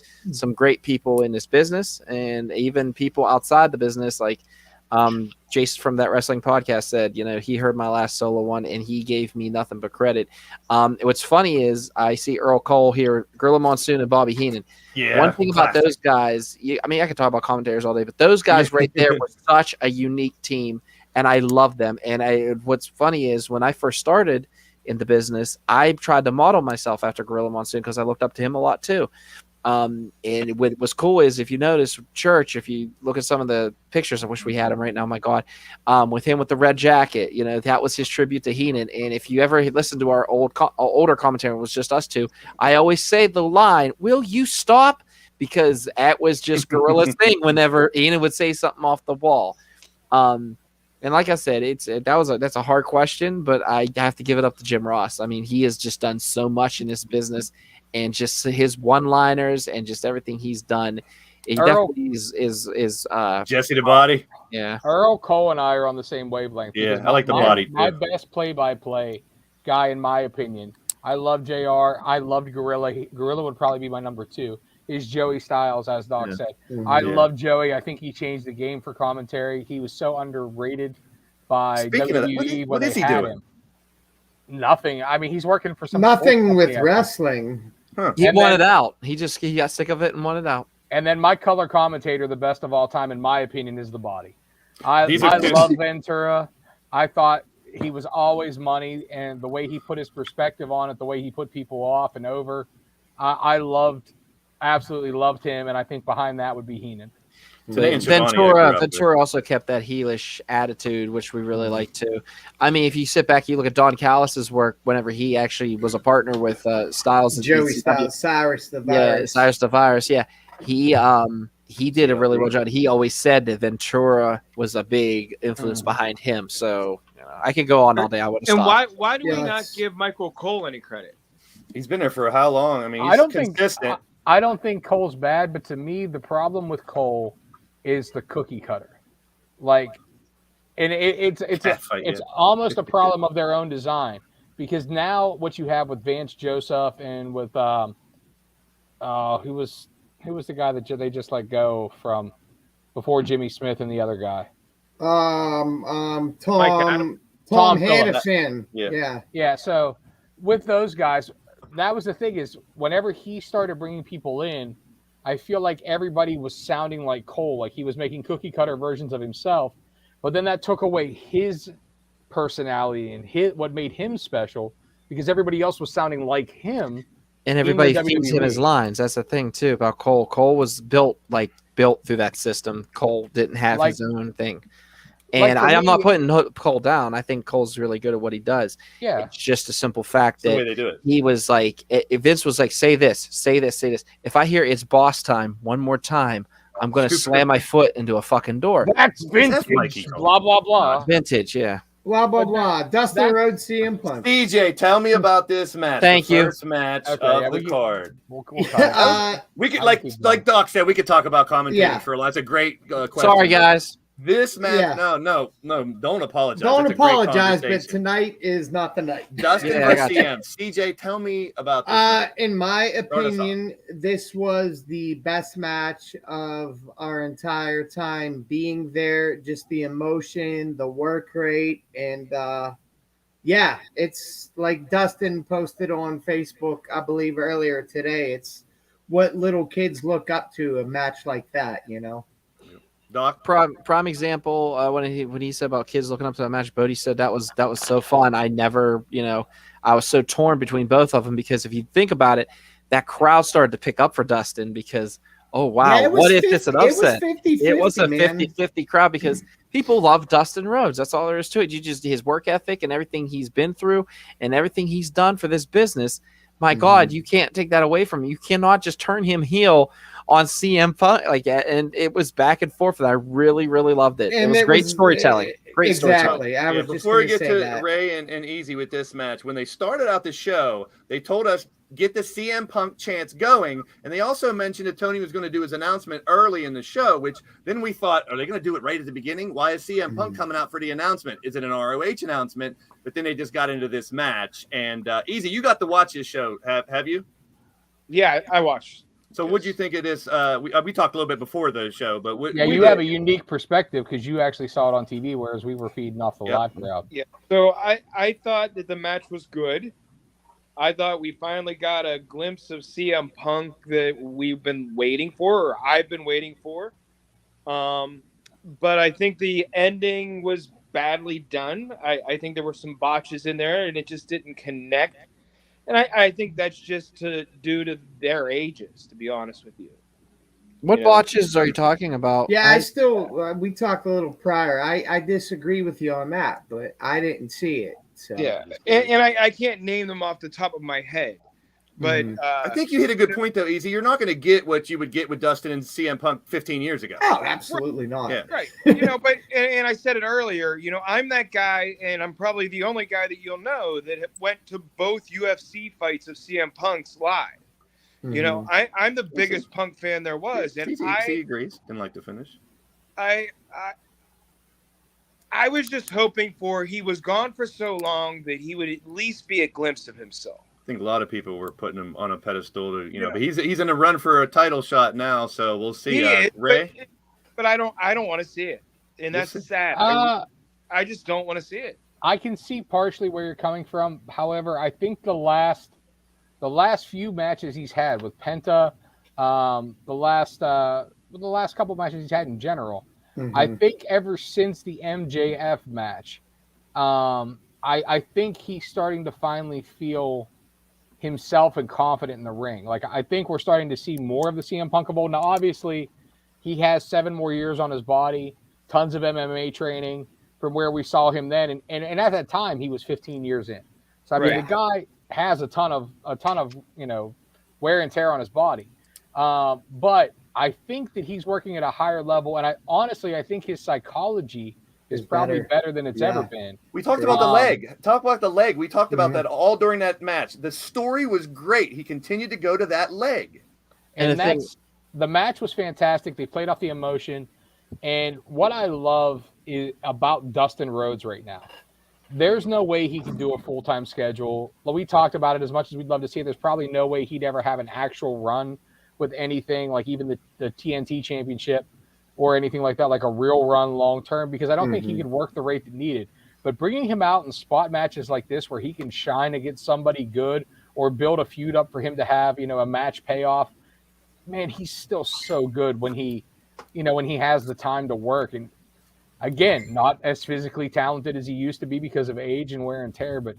great people in this business and even people outside the business, like Jason from that wrestling podcast said, he heard my last solo one and he gave me nothing but credit. What's funny is I see Earl Cole here, Gorilla Monsoon and Bobby Heenan. Yeah. One thing about those guys, I could talk about commentators all day, but those guys right there were such a unique team and I love them. And what's funny is when I first started in the business, I tried to model myself after Gorilla Monsoon because I looked up to him a lot too. And what's cool is if you notice Church, if you look at some of the pictures, I wish we had him right now. My God, with him with the red jacket, that was his tribute to Heenan. And if you ever listen to our older commentary, it was just us two. I always say the line, "Will you stop?" Because that was just Gorilla's thing. Whenever Heenan would say something off the wall, and like I said, that's a hard question, but I have to give it up to Jim Ross. I mean, he has just done so much in this business. And just his one-liners and just everything he's done, he definitely is Jesse the Body. Yeah. Earl Cole and I are on the same wavelength. Yeah, because I like the my- body, My too. best play-by-play guy, in my opinion, I love JR. I loved Gorilla. Gorilla would probably be my number 2. Is Joey Styles, as Doc said. I love Joey. I think he changed the game for commentary. He was so underrated by Speaking of that, WWE what when is they he had doing? him. Nothing. I mean, he's working for some Nothing sports with company, I think. wrestling. He And wanted then- out. He got sick of it and wanted out. And then my color commentator, the best of all time, in my opinion, is the Body. I These are two- love Ventura. I thought he was always money, and the way he put his perspective on it, the way he put people off and over, I absolutely loved him. And I think behind that would be Heenan. Today in Giovanni, I grew up with. Ventura also kept that heelish attitude, which we really like too. I mean, if you sit back, you look at Don Callis's work whenever he actually was a partner with Styles and Joey ECW. Styles, Cyrus the Yeah, Virus. Cyrus the Virus. Yeah, he did a really well job. He always said that Ventura was a big influence behind him. So I could go on all day. I wouldn't And stop. why do we not Yes. give Michael Cole any credit? He's been there for how long? I mean, he's I don't consistent. I don't think Cole's bad, but to me, the problem with Cole is the cookie cutter. Like, and it's Catfight, it's yeah. almost a problem of their own design, because now what you have with Vance Joseph and with who was the guy that they just let go from before Jimmy Smith and the other guy. Tom Tom Hannafin. Yeah. Yeah, so with those guys, that was the thing, is whenever he started bringing people in, I feel like everybody was sounding like Cole, like he was making cookie cutter versions of himself. But then that took away his personality and what made him special, because everybody else was sounding like him. And everybody in the feeds him WWE. his lines. That's the thing too about Cole. Cole was built through that system. Cole didn't have his own thing. And for I'm me- not putting Cole down. I think Cole's really good at what he does. Yeah. It's just a simple fact the way that they do it. he was like, if Vince was like, say this, say this, say this. If I hear it's boss time one more time, I'm going to slam my foot into a fucking door. That's vintage. Mikey Cole. Blah blah blah. Vintage, yeah. Blah blah blah. Dustin that- Rhodes, CM Punk. DJ, tell me about this match. Thank the you. First match Okay, yeah, of the we can- card. We'll talk. We could, I like keep going. like Doc said, we could talk about commentating Yeah. for a lot. That's a great question. Sorry, guys. This match, Yeah. no, don't apologize. Don't It's a great apologize, but conversation. tonight is not the night. Dustin Yeah, I versus got you. CM. CJ, tell me about this. In my Start us off. opinion, this was the best match of our entire time being there. Just the emotion, the work rate, and yeah, it's like Dustin posted on Facebook, I believe earlier today. It's what little kids look up to a match like that, you know. Doc, Prime example when he said about kids looking up to that match. Bodie said that was so fun. I never, I was so torn between both of them because if you think about it, that crowd started to pick up for Dustin because wow, Yeah, it was what if it's an upset? It was 50-50, It was a man. 50-50 crowd because people love Dustin Rhodes. That's all there is to it. His work ethic and everything he's been through and everything he's done for this business. My God, you can't take that away from him. You cannot just turn him heel on CM Punk like that. And it was back and forth. And I really, really loved it. And it was great storytelling. Great storytelling. Exactly. I was just before we gonna get say to that. Ray and Easy with this match, when they started out the show, they told us get the CM Punk chants going, and they also mentioned that Tony was going to do his announcement early in the show, which then we thought, are they going to do it right at the beginning? Why is CM Punk coming out for the announcement? Is it an ROH announcement? But then they just got into this match, and Easy, you got to watch this show, have you? Yeah, I watched. So what'd you think of this? We talked a little bit before the show, but You have a unique perspective because you actually saw it on TV, whereas we were feeding off the live crowd. Yeah. So I thought that the match was good. I thought we finally got a glimpse of CM Punk that we've been waiting for, or I've been waiting for. But I think the ending was badly done. I think there were some botches in there, and it just didn't connect. And I think that's just due to their ages, to be honest with you. What botches are you talking about? Yeah, we talked a little prior. I disagree with you on that, but I didn't see it. So. Yeah, and I can't name them off the top of my head. But I think you hit a good point, though, Easy. You're not going to get what you would get with Dustin and CM Punk 15 years ago. Oh, absolutely not. Yeah. Right. But and I said it earlier, I'm that guy, and I'm probably the only guy that you'll know that went to both UFC fights of CM Punk's live. I'm the biggest Punk fan there was. And he agrees. Didn't like to finish. I was just hoping he was gone for so long that he would at least be a glimpse of himself. I think a lot of people were putting him on a pedestal but he's in a run for a title shot now, so we'll see. He is, Ray, but I don't want to see it, and that's sad. I just don't want to see it. I can see partially where you're coming from. However, I think the last few matches he's had with Penta, the last couple matches he's had in general, I think ever since the MJF match, I think he's starting to finally feel himself and confident in the ring. Like, I think we're starting to see more of the CM Punk of old. Now, obviously, he has 7 more years on his body, tons of MMA training from where we saw him then. And at that time, he was 15 years in. So, I mean, the guy has a ton of wear and tear on his body. But I think that he's working at a higher level. And I think his psychology is probably better than it's ever been. We talked about the leg. Talk about the leg. We talked about that all during that match. The story was great. He continued to go to that leg. And the match was fantastic. They played off the emotion. And what I love is about Dustin Rhodes right now. There's no way he can do a full-time schedule. Well, we talked about it as much as we'd love to see it. There's probably no way he'd ever have an actual run with anything, like even the TNT championship or anything like that, like a real run long-term, because I don't think he could work the rate that needed. But bringing him out in spot matches like this where he can shine against somebody good or build a feud up for him to have, a match payoff, man, he's still so good when he has the time to work. And again, not as physically talented as he used to be because of age and wear and tear, but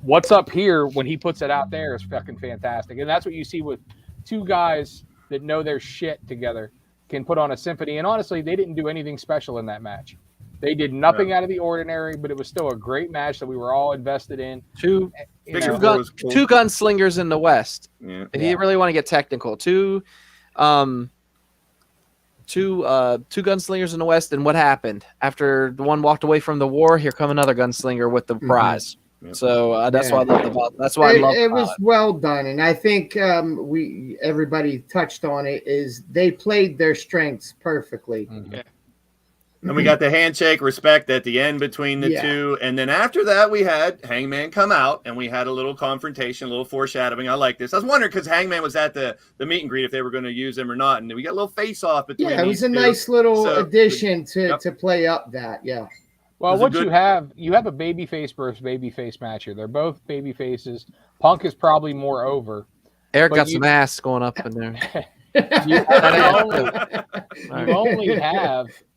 what's up here when he puts it out there is fucking fantastic. And that's what you see with two guys that know their shit together can put on a symphony. And honestly, they didn't do anything special in that match. They did nothing out of the ordinary, but it was still a great match that we were all invested in. Two Big Four was cool. two gunslingers in the West. Yeah. If you really want to get technical, two gunslingers in the West. And what happened after the one walked away from the war? Here come another gunslinger with the prize. Yep. So that's why I love about. That's why I love it was well done, and I think everybody touched on it. Is they played their strengths perfectly. Mm-hmm. And we got the handshake, respect at the end between the two. And then after that, we had Hangman come out and we had a little confrontation, a little foreshadowing. I like this. I was wondering because Hangman was at the meet and greet if they were going to use him or not. And we got a little face off between it was a two. nice little addition to play up that. Yeah. Well, what you have a babyface versus babyface match here. They're both baby faces. Punk is probably more over. Eric got some ass going up in there.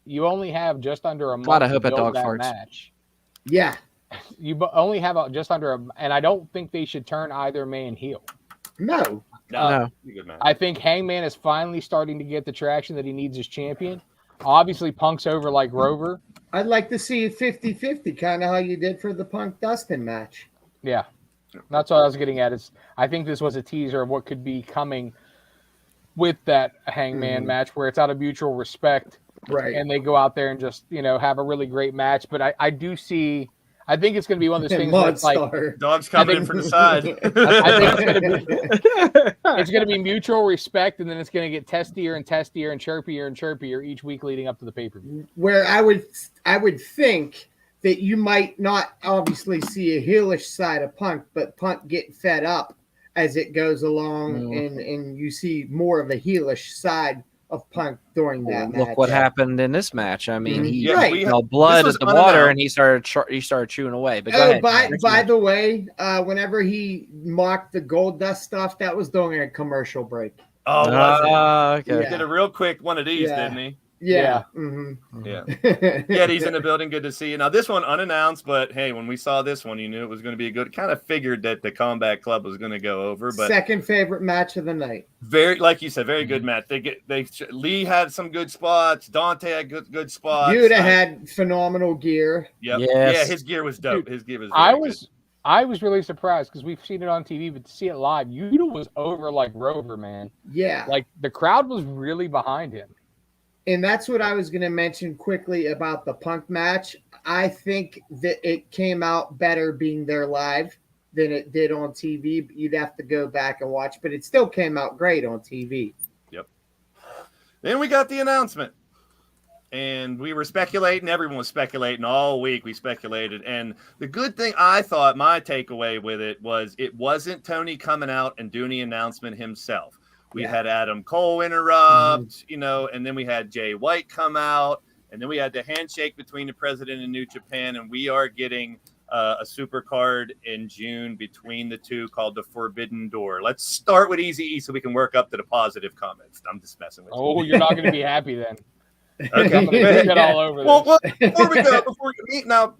You only have just under a month. God, I hope that build dog farts. match. Yeah. You only have just under and I don't think they should turn either man heel. No. I think Hangman is finally starting to get the traction that he needs as champion. Obviously, Punk's over like Rover. I'd like to see 50-50, kind of how you did for the Punk Dustin match. Yeah. That's what I was getting at. I think this was a teaser of what could be coming with that Hangman match where it's out of mutual respect. Right. And they go out there and just, have a really great match. But I think it's going to be one of those things where it's like dogs coming in from the side. I think it's going to be mutual respect, and then it's going to get testier and testier and chirpier each week leading up to the pay-per-view. Where I would think that you might not obviously see a heelish side of Punk, but Punk getting fed up as it goes along, and you see more of a heelish side of Punk during that match. Look what happened in this match. I mean, he blood at the water, unannounced. and he started chewing away. But go ahead. By the way, whenever he mocked the Gold Dust stuff, that was during a commercial break. Oh, was it? Okay. He did a real quick one of these, didn't he? Yeah. Yeah, he's in the building. Good to see you. Now, this one unannounced, but hey, when we saw this one, you knew it was going to be a good. Kind of figured that the Combat Club was going to go over, but second favorite match of the night. Very, like you said, very good match. Lee had some good spots. Dante had good spots. Yuta had phenomenal gear. Yep. Yes. Yeah, his gear was dope. His gear was. I was really surprised because we've seen it on TV, but to see it live, Yuta was over like Rover, man. Yeah. Like the crowd was really behind him. And that's what I was going to mention quickly about the Punk match. I think that it came out better being there live than it did on TV. You'd have to go back and watch, but it still came out great on TV. Yep. Then we got the announcement. And we were speculating. Everyone was speculating all week. We speculated. And the good thing I thought, my takeaway with it was it wasn't Tony coming out and doing the announcement himself. We had Adam Cole interrupt, and then we had Jay White come out, and then we had the handshake between the president and New Japan, and we are getting a super card in June between the two called the Forbidden Door. Let's start with Eazy-E so we can work up to the positive comments. I'm just messing with you. Oh, you're not going to be happy then. Okay. I'm gonna get all over this. Well,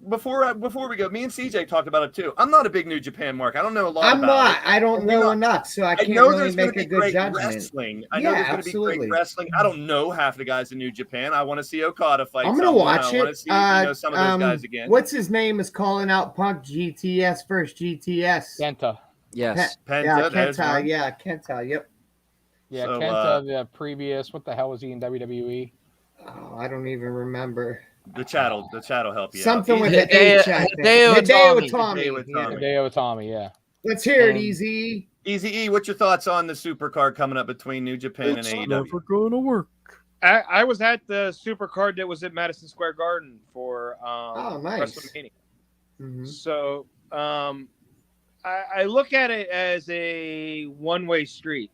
before we go, me and CJ talked about it too. I'm not a big New Japan mark. I don't know a lot. I don't know enough, so I can't really make a good judgment. Wrestling. I know there's going to be great wrestling. I don't know half the guys in New Japan. I want to see Okada fight. I'm going to watch it. I want to see some of those guys again. What's his name is calling out Punk GTS first. GTS. Kenta. Yes. Kenta. Yeah, Kenta. Yep. Yeah, so, Kenta. The previous. What the hell was he in WWE? Oh, I don't even remember. The chat'll help you. Something out. with the H. Hideo Itami, yeah. Let's hear it, Easy. Easy-E, what's your thoughts on the supercard coming up between New Japan and AEW? Never going to work. I was at the supercard that was at Madison Square Garden for nice. WrestleMania. Mm-hmm. So I look at it as a one-way street.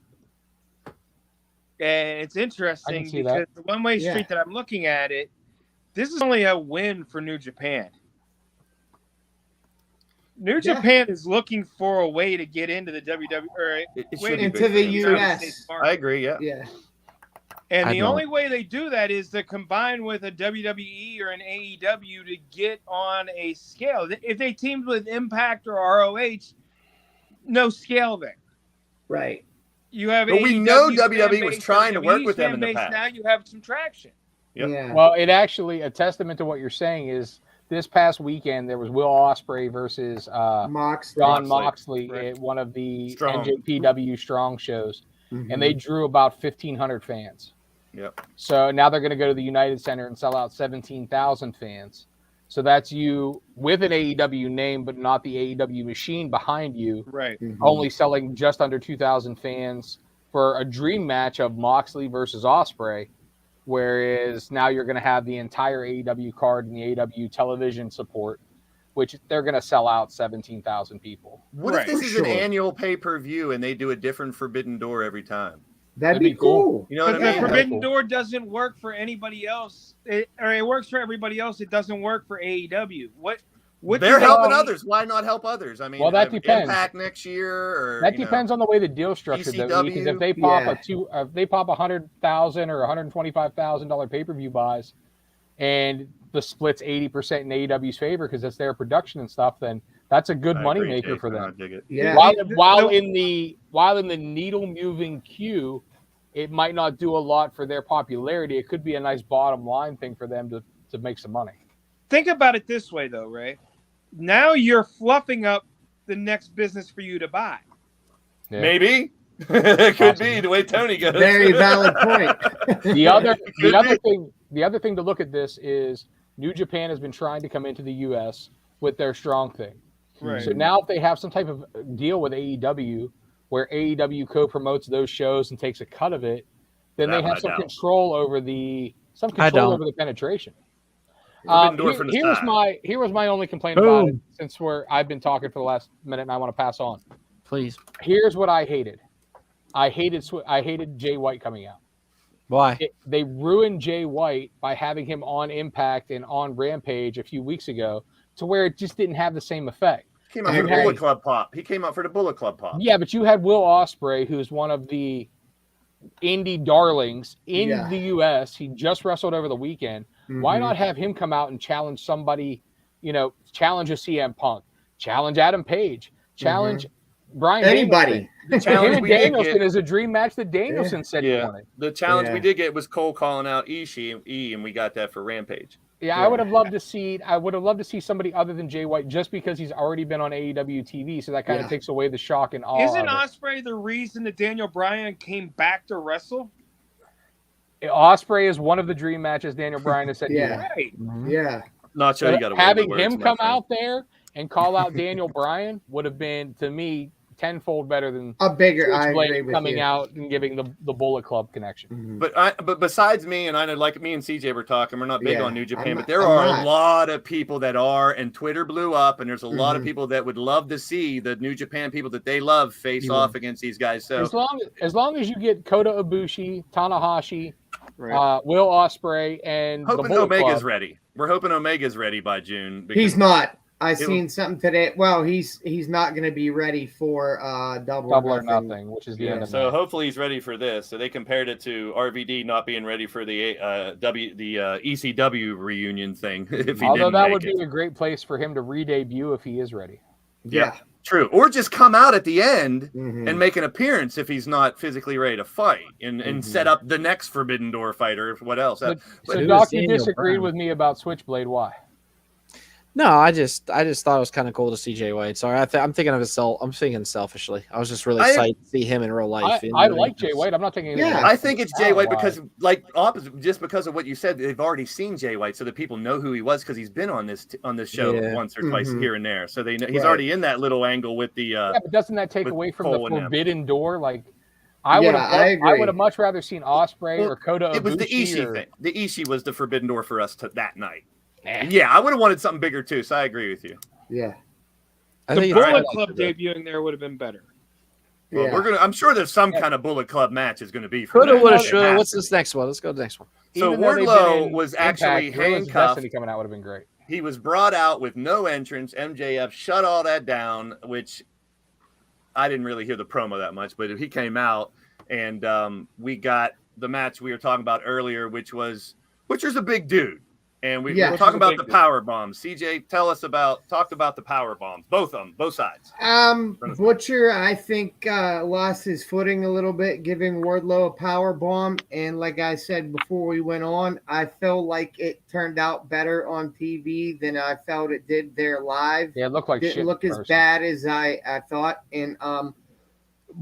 And it's interesting because the one-way street that I'm looking at it, this is only a win for New Japan. New Japan is looking for a way to get into the WWE or into the US. I agree, yeah. And the only way they do that is to combine with a WWE or an AEW to get on a scale. If they teamed with Impact or ROH, no scale there. Right. You have but we know WWE was trying to work with them in the past. Now you have some traction. Yep. Yeah. Well, it actually, a testament to what you're saying is this past weekend there was Will Ospreay versus Moxley. John Moxley Right. at one of the Strong. NJPW Strong shows, Mhm. and they drew about 1,500 fans. Yep. So now they're going to go to the United Center and sell out 17,000 fans. So that's you with an AEW name, but not the AEW machine behind you, Right. Mhm. only selling just under 2,000 fans for a dream match of Moxley versus Ospreay. Whereas now you're going to have the entire AEW card and the AEW television support, which they're going to sell out 17,000 people. What Right. if this For is sure. an annual pay-per-view and they do a different Forbidden Door every time? That'd That'd be be cool. cool. You know what But I the mean? Forbidden Cool. Door doesn't work for anybody else. It works for everybody else. It doesn't work for AEW. What They're do they helping need? others. Why not help others? I mean, Well, that depends. Impact next year, or That depends on the way the deal structured, though. Because ECW. if they pop Yeah. if they pop $100,000 or $125,000 pay-per-view buys, and the splits 80% in AEW's favor because it's their production and stuff, then that's a good money maker for I them. dig it. Yeah. While in the needle moving queue, it might not do a lot for their popularity. It could be a nice bottom line thing for them to make some money. Think about it this way, though, Ray. Now you're fluffing up the next business for you to buy. Yeah. Maybe. It could be the way Tony goes. Very valid point. The other Could be. thing to look at this is New Japan has been trying to come into the US with their strong thing. Right. So now if they have some type of deal with AEW where AEW co-promotes those shows and takes a cut of it, then That they I have some doubt. control over the don't. over the penetration. Forbidden Door from the Here side. was my only complaint about it, Boom. since I've been talking for the last minute and I want to pass on. Please. Here's what I hated. I hated Jay White coming out. Why? They ruined Jay White by having him on Impact and on Rampage a few weeks ago, to where it just didn't have the same effect. He came out I for the agree. Bullet Club pop. He came out for the Bullet Club pop. Yeah, but you had Will Ospreay, who's one of the indie darlings in Yeah. the US. He just wrestled over the weekend. Why Mhm. not have him come out and challenge somebody, challenge a CM Punk, challenge Adam Page, challenge Brian Anybody? The Danielson. Him challenge and we did Danielson get, is a dream match that Danielson said he yeah, wanted. the challenge we Yeah. did get was Cole calling out Ishii, and we got that for Rampage. Yeah, I would have loved to see somebody other than Jay White, just because he's already been on AEW TV, so that kind of Yeah. takes away the shock and awe. Isn't of it. Ospreay the reason that Daniel Bryan came back to wrestle? Ospreay is one of the dream matches Daniel Bryan has said. he Yeah. wants. Right. Not sure you got to Having him come out there and call out Daniel Bryan would have been, to me, tenfold better than A bigger. I Switchblade agree with coming you. out and giving the Bullet Club connection. Mhm. But besides me, and I know, like me and CJ were talking, we're not big Yeah, on New Japan, I'm but not- there I'm are not. a lot of people that are, and Twitter blew up, and there's a lot of Mhm. people that would love to see the New Japan people that they love face You off against these guys. So As long as you get Kota Ibushi, Tanahashi, Right. Will Ospreay, and the hoping Bullet Omega's Club. ready. We're hoping Omega's ready by June. He's not. I It seen something today. Well, he's not going to be ready for double Double or nothing, which is the end of So it. hopefully he's ready for this. So they compared it to RVD not being ready for the ECW reunion thing. If he Although didn't that make would it. be a great place for him to re-debut if he is ready. Yeah. True. Or just come out at the end Mhm. and make an appearance if he's not physically ready to fight, and Mhm. set up the next Forbidden Door fighter. What else? So, who Doc, is you Daniel disagreed Bryan? with me about Switchblade. Why? No, I just thought it was kind of cool to see Jay White. Sorry, I'm thinking of himself. I'm thinking selfishly. I was just really excited to see him in real life. You know I what mean? like Jay White. I'm not thinking. anything Yeah. about I think it's Jay White why. because, like, opposite, just because of what you said, they've already seen Jay White, so that people know who he was because he's been on this show Yeah. once or twice Mhm. here and there. So they know he's Right. already in that little angle with the. Yeah, but doesn't that take with away from Cole the and them. Forbidden Door? Like, I Yeah, would I agree. have much rather seen Ospreay Well, or Kota It was the Ibushi Ishii or- thing. The Ishii was the Forbidden Door for us that night. Nah. Yeah, I would have wanted something bigger too. So I agree with you. Yeah. I The think Bullet it's- Club debuting there would have been better. Well, Yeah. I'm sure there's some kind of Bullet Club match is going to be. For Coulda, that. woulda, It shoulda. has What's to this be. next one? Let's go to the next one. So Even though they've been Wardlow in was Impact, actually Guerrillas of handcuffed. Destiny coming out would have been great. He was brought out with no entrance. MJF shut all that down, which I didn't really hear the promo that much, but he came out and we got the match we were talking about earlier, which was a big dude. And we Yeah. were talking about the Big power bombs. CJ, talked about the power bombs. Both of them, both sides. Butcher, I think, lost his footing a little bit, giving Wardlow a power bomb. And like I said before we went on, I felt like it turned out better on TV than I felt it did there live. Yeah, it looked like Didn't shit. look in as person. bad as I thought. And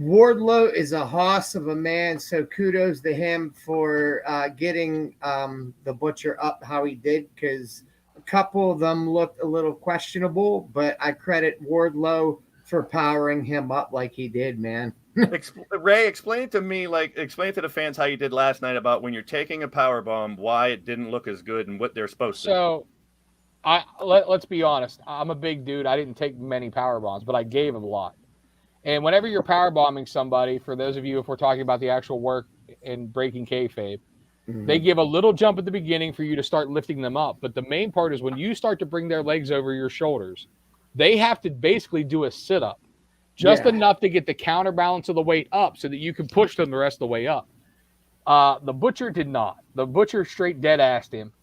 Wardlow is a hoss of a man, so kudos to him for getting the Butcher up how he did, because a couple of them looked a little questionable, but I credit Wardlow for powering him up like he did, man. Ray, explain to the fans how you did last night about when you're taking a power bomb, why it didn't look as good and what they're supposed to. So, let's be honest. I'm a big dude. I didn't take many power bombs, but I gave a lot. And whenever you're power bombing somebody, for those of you, if we're talking about the actual work in breaking kayfabe, they give a little jump at the beginning for you to start lifting them up. But the main part is when you start to bring their legs over your shoulders, they have to basically do a sit-up, just enough to get the counterbalance of the weight up so that you can push them the rest of the way up. The Butcher did not. The Butcher straight dead-assed him.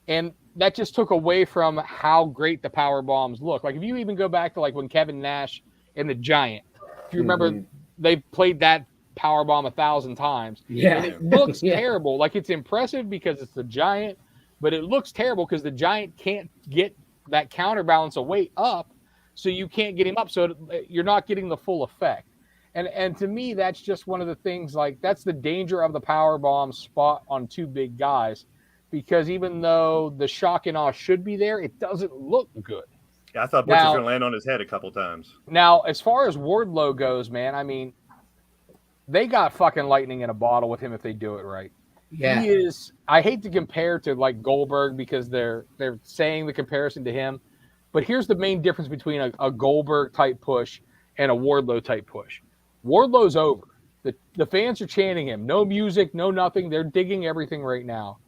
And that just took away from how great the power bombs look. Like, if you even go back to, like, when Kevin Nash and the Giant, if you remember, they played that power bomb 1,000 times. Yeah. And it looks terrible. Like, it's impressive because it's the Giant, but it looks terrible because the Giant can't get that counterbalance of weight up, so you can't get him up. So you're not getting the full effect. And to me, that's just one of the things, like, that's the danger of the power bomb spot on two big guys, because even though the shock and awe should be there, it doesn't look good. Yeah, I thought Butcher's going to land on his head a couple times. Now, as far as Wardlow goes, man, I mean, they got fucking lightning in a bottle with him if they do it right. Yeah. He is, I hate to compare to, like, Goldberg because they're saying the comparison to him, but here's the main difference between a Goldberg type push and a Wardlow type push. Wardlow's over. The fans are chanting him. No music, no nothing. They're digging everything right now.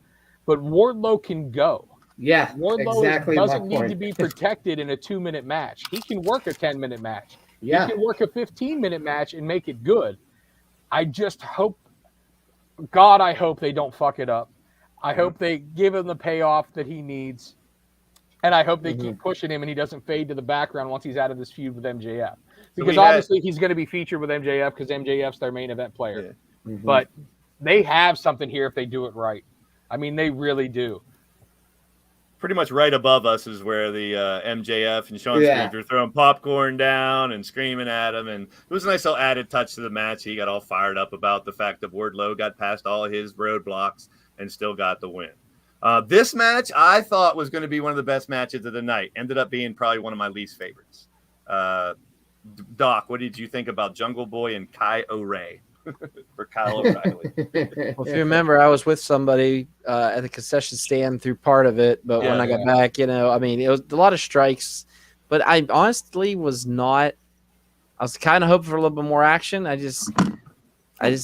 But Wardlow can go. Yeah, Wardlow exactly doesn't my need point. to be protected in a 2-minute match. He can work a 10-minute match. Yeah. He can work a 15-minute match and make it good. I just hope, God, I hope they don't fuck it up. I hope they give him the payoff that he needs. And I hope they keep pushing him and he doesn't fade to the background once he's out of this feud with MJF. Because obviously he's going to be featured with MJF because MJF's their main event player. Yeah. But they have something here if they do it right. I mean, they really do. Pretty much right above us is where the MJF and Sean Spears were throwing popcorn down and screaming at him. And it was a nice little added touch to the match. He got all fired up about the fact that Wardlow got past all his roadblocks and still got the win. This match I thought was going to be one of the best matches of the night. Ended up being probably one of my least favorites. Doc, what did you think about Jungle Boy and Kai O'Ray for Kyle O'Reilly? Well, if you remember, I was with somebody at the concession stand through part of it, but when I got back, I mean, it was a lot of strikes, but I honestly was not. I was kind of hoping for a little bit more action. I just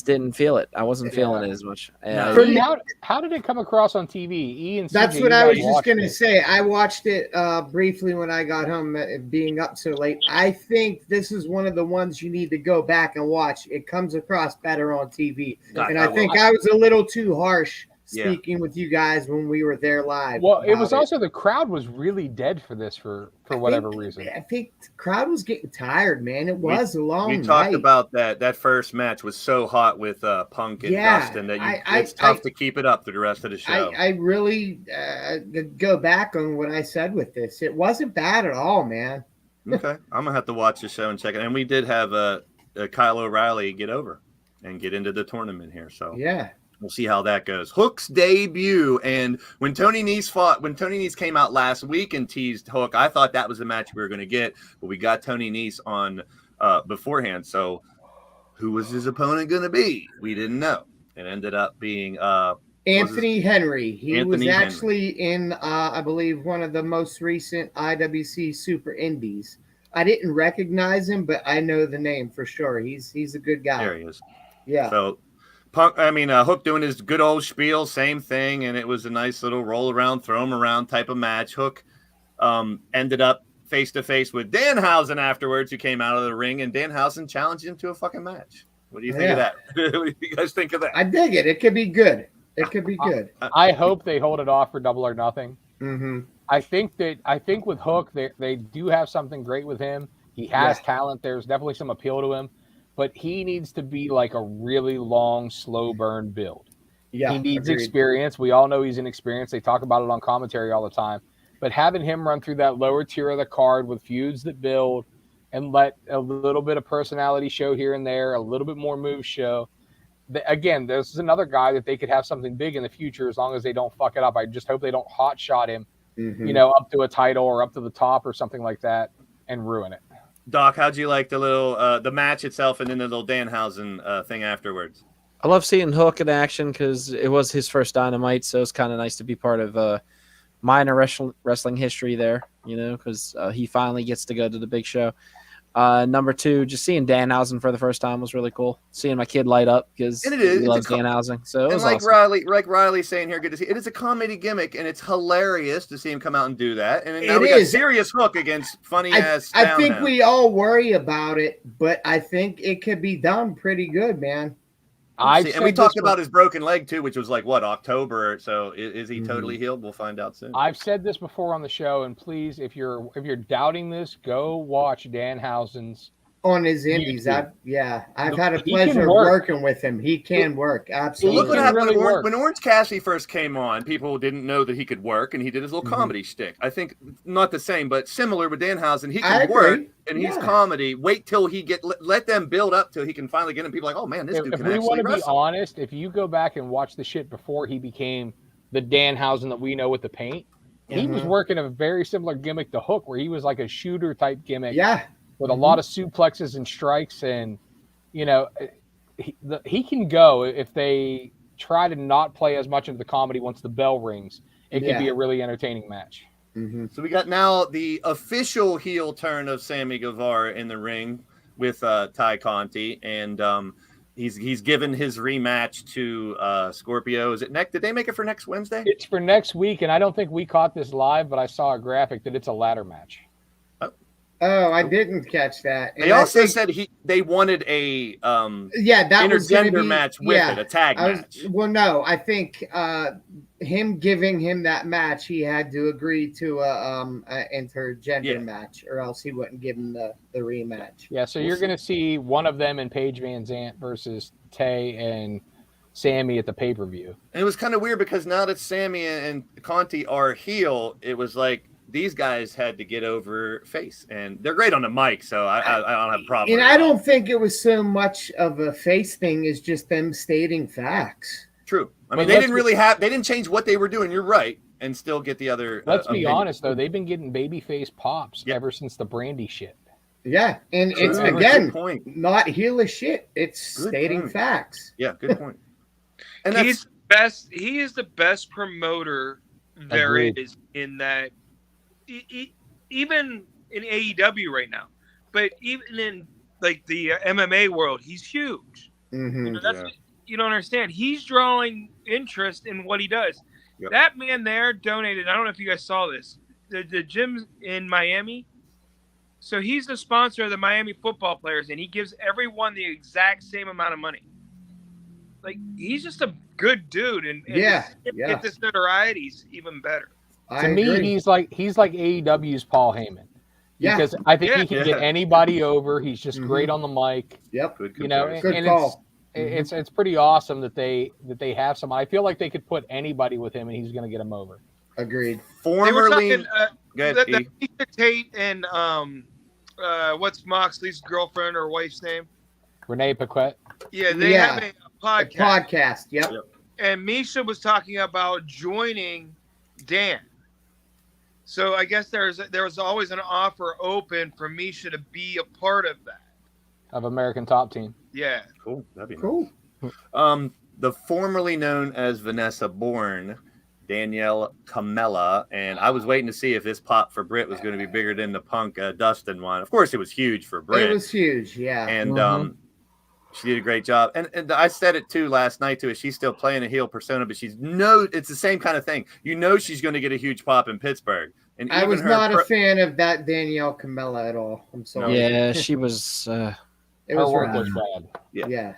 didn't feel it. I wasn't feeling it as much. How did it come across on TV? That's what I was just going to say. I watched it briefly when I got home, being up so late. I think this is one of the ones you need to go back and watch. It comes across better on TV. And I think I was a little too harsh speaking with you guys when we were there live. Well, it was also the crowd was really dead for this for whatever reason. I think the crowd was getting tired, man. It was a long night. We talked about that first match was so hot with Punk and Dustin that it's tough to keep it up through the rest of the show. I really go back on what I said with this. It wasn't bad at all, man. Okay. I'm going to have to watch the show and check it. And we did have Kyle O'Reilly get over and get into the tournament here. So yeah. We'll see how that goes. Hook's debut. And when Tony Nese came out last week and teased Hook, I thought that was the match we were going to get. But we got Tony Nese on beforehand. So who was his opponent going to be? We didn't know. It ended up being Anthony Henry. He was actually in, I believe, one of the most recent IWC Super Indies. I didn't recognize him, but I know the name for sure. He's a good guy. There he is. Yeah. So Hook doing his good old spiel, same thing, and it was a nice little roll around, throw him around type of match. Hook ended up face to face with Danhausen afterwards, who came out of the ring, and Danhausen challenged him to a fucking match. What do you think of that? What do you guys think of that? I dig it. It could be good. It could be good. I hope they hold it off for Double or Nothing. Mm-hmm. I think with Hook, they do have something great with him. He has talent. There's definitely some appeal to him, but he needs to be like a really long, slow burn build. Yeah, he needs agreed. experience. We all know he's inexperienced. They talk about it on commentary all the time. But having him run through that lower tier of the card with feuds that build and let a little bit of personality show here and there, a little bit more moves show. Again, there's another guy that they could have something big in the future as long as they don't fuck it up. I just hope they don't hot shot him, up to a title or up to the top or something like that and ruin it. Doc, how'd you like the little the match itself and then the little Danhausen thing afterwards? I love seeing Hook in action because it was his first Dynamite, so it's kind of nice to be part of minor wrestling history there, because he finally gets to go to the big show. Number 2, just seeing Danhausen for the first time was really cool. Seeing my kid light up because he loves Danhausen. So it was like awesome. Riley's saying here, good to see. It is a comedy gimmick, and it's hilarious to see him come out and do that. And now It we got is. serious Hook against funny ass. I think we all worry about it, but I think it could be done pretty good, man. And we talked about his broken leg too, which was like what, October. So is he totally healed? We'll find out soon. I've said this before on the show, and please, if you're doubting this, go watch Danhausen's on his indies. I've had a He pleasure can of work. working with him. He can work, absolutely. Look what happened really when Orange Cassidy first came on. People didn't know that he could work, and he did his little comedy shtick. I think not the same, but similar with Danhausen. He can work, and he's comedy. Wait till he let them build up till he can finally get him. People are like, oh man, this dude can actually wrestle. If we want to be honest, if you go back and watch the shit before he became the Danhausen that we know with the paint, he was working a very similar gimmick to Hook, where he was like a shooter type gimmick. Yeah. With a lot of suplexes and strikes, and he can go if they try to not play as much of the comedy once the bell rings. It can be a really entertaining match. So we got now the official heel turn of Sammy Guevara in the ring with Ty Conti, and he's given his rematch to Scorpio. Is it next? Did they make it for next Wednesday? It's for next week, and I don't think we caught this live, but I saw a graphic that it's a ladder match. Oh, I didn't catch that. And they also said they wanted a that was intergender match with it, a tag match. Well, no, I think him giving him that match, he had to agree to a intergender match, or else he wouldn't give him the rematch. Yeah, so you're going to see one of them in Paige Van Zant versus Tay and Sammy at the pay-per-view. And it was kind of weird because now that Sammy and Conti are heel, it was like these guys had to get over face, and they're great on the mic, so I don't have a problem. And I don't think it was so much of a face thing as just them stating facts. True. I mean, they didn't change what they were doing. You're right, and still get the other. Let's be honest, though, they've been getting babyface pops ever since the Brandy shit. Yeah, and it's again not heelish shit. It's stating facts. Yeah, good point. And he's best. He is the best promoter there is in that. Even in AEW right now, but even in like the MMA world, he's huge. You don't understand. He's drawing interest in what he does. That man there donated. I don't know if you guys saw this. The gym in Miami. So he's the sponsor of the Miami football players, and he gives everyone the exact same amount of money. Like, he's just a good dude, and get this notoriety's even better. To me, he's like AEW's Paul Heyman. Because I think he can get anybody over. He's just great on the mic. Yep. Good call. It's pretty awesome that they have some. I feel like they could put anybody with him, and he's going to get him over. Agreed. Formerly, Lisa Tate and what's Moxley's girlfriend or wife's name? Renee Paquette. Yeah, they have a podcast. Podcast. Yep. And Misha was talking about joining Dan. So I guess there was always an offer open for Misha to be a part of that. Of American Top Team. Yeah. Cool. That'd be cool. Nice. The formerly known as Vanessa Bourne, Danielle Camella, and I was waiting to see if this pop for Britt was going to be bigger than the Punk Dustin one. Of course, it was huge for Britt. It was huge, yeah. And she did a great job. And I said it too last night too. She's still playing a heel persona, but it's the same kind of thing. You know, she's going to get a huge pop in Pittsburgh. And I was not a fan of that Danielle Camella at all. I'm sorry. Yeah, she was. It was bad. Yeah.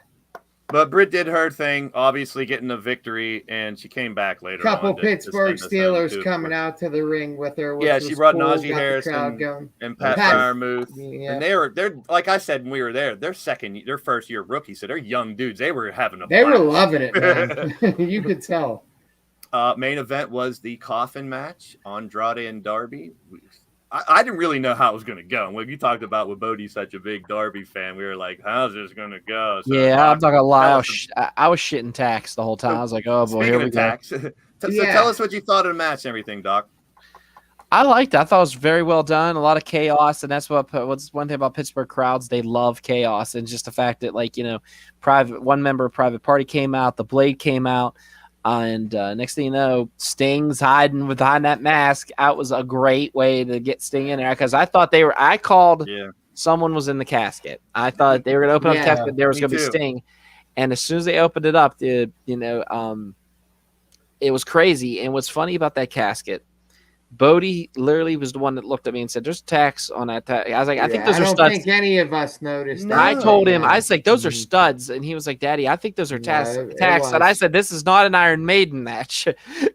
But Britt did her thing, obviously getting the victory, and she came back later. Couple to Pittsburgh send us home, Steelers too, of coming course. out to the ring with her. Which Yeah, was she brought cool, Najee got the Harris crowd going. and Pat Pat- Firemuth. Yeah. And they're like I said when we were there, their first year rookies, so they're young dudes. They were having a They were blast. loving it, man. You could tell. Main event was the Coffin Match, Andrade and Darby. I didn't really know how it was going to go. And when you talked about with Bodie's such a big Darby fan, we were like, how's this going to go? So Yeah, I'm not gonna lie. I was shitting tax the whole time. I was like, oh boy, here we go. Tax. So tell us what you thought of the match and everything, Doc. I liked it. I thought it was very well done. A lot of chaos, and that's what's one thing about Pittsburgh crowds. They love chaos, and just the fact that, like, one member of Private Party came out, the Blade came out, and next thing you know, Sting's hiding behind that mask. That was a great way to get Sting in there because I thought I called someone was in the casket. I thought they were going to open up the casket. There was going to be Sting, and as soon as they opened it up, it was crazy. And what's funny about that casket? Bodie literally was the one that looked at me and said, "There's tax on that." I was like, "I think those are studs." I don't think any of us noticed. No, I told him, I was like, "Those are studs," and he was like, "Daddy, I think those are tax." And I said, "This is not an Iron Maiden match,"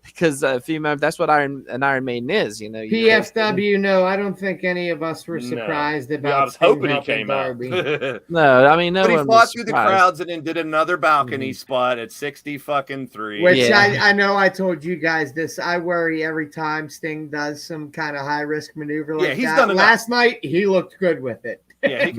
because if you remember, that's what an Iron Maiden is. PFW. No, I don't think any of us were surprised about. I was hoping he came out. No, I mean, no. But he one fought was through the surprised. crowds and then did another balcony spot at 60-3. Which I know I told you guys this. I worry every time Sting does some kind of high risk maneuver like he's that. done enough. Last night he looked good with it. Yeah, he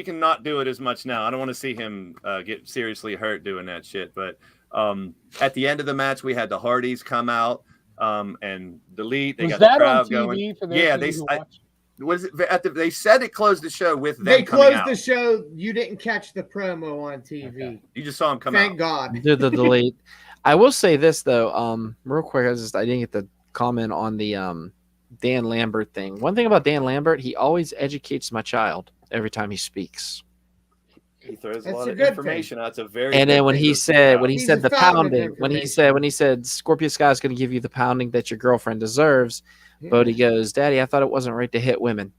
can not do it as much now. I don't want to see him get seriously hurt doing that shit. But at the end of the match, we had the Hardys come out and delete. They got the crowd going. Yeah, they said it closed the show with them. They coming closed out. the show. You didn't catch the promo on TV. Okay. You just saw him come Thank out. God. Did the delete. I will say this though, real quick. I didn't get the comment on the Dan Lambert thing. One thing about Dan Lambert, he always educates my child every time he speaks. He throws a lot of information out. It's a very and then when he said the pounding, when he said Scorpio Sky is going to give you the pounding that your girlfriend deserves, Bodie goes, "Daddy, I thought it wasn't right to hit women."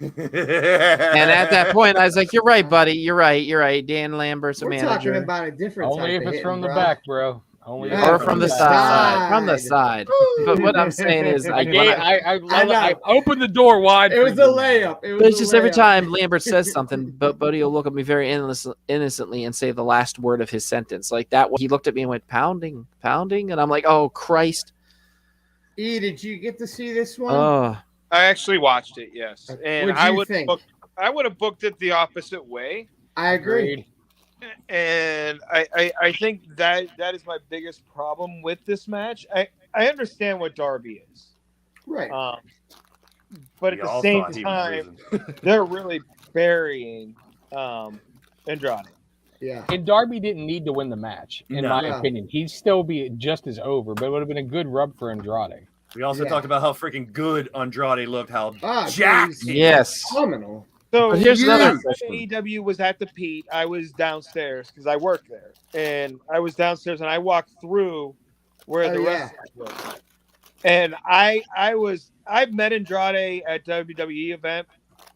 And at that point, I was like, "You're right, buddy. You're right. Dan Lambert's a manager." We're talking about a different. Only if it's from the back, bro. Only or from the side. From the side. But what I'm saying is, I opened the door wide. It was a layup. It's just every time Lambert says something, but Bodie will look at me very innocently and say the last word of his sentence. Like that, he looked at me and went, pounding. And I'm like, oh, Christ. E, did you get to see this one? Oh. I actually watched it, yes. And I would have booked it the opposite way. I agree. And I think that is my biggest problem with this match. I understand what Darby is. Right. But at the same time, they're really burying Andrade. Yeah. And Darby didn't need to win the match, in my opinion. He'd still be just as over, but it would have been a good rub for Andrade. We also talked about how freaking good Andrade looked, how jacked. Yes. Phenomenal. So here's another AEW was at the Pete. I was downstairs because I work there, and I was downstairs and I walked through where the rest was. And I've met Andrade at WWE event.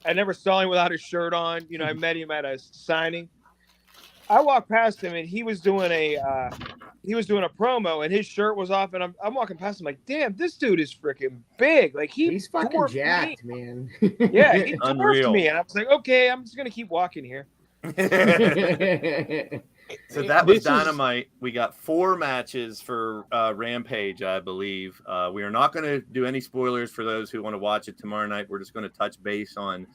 I never saw him without his shirt on. I met him at a signing. I walked past him and he was doing a promo and his shirt was off and I'm walking past him like, damn, this dude is freaking big. Like he's fucking jacked, man. Yeah, he dwarfed me, and I was like, okay, I'm just gonna keep walking here. So that was Dynamite. We got 4 matches for Rampage, I believe. We are not going to do any spoilers for those who want to watch it tomorrow night. We're just going to touch base on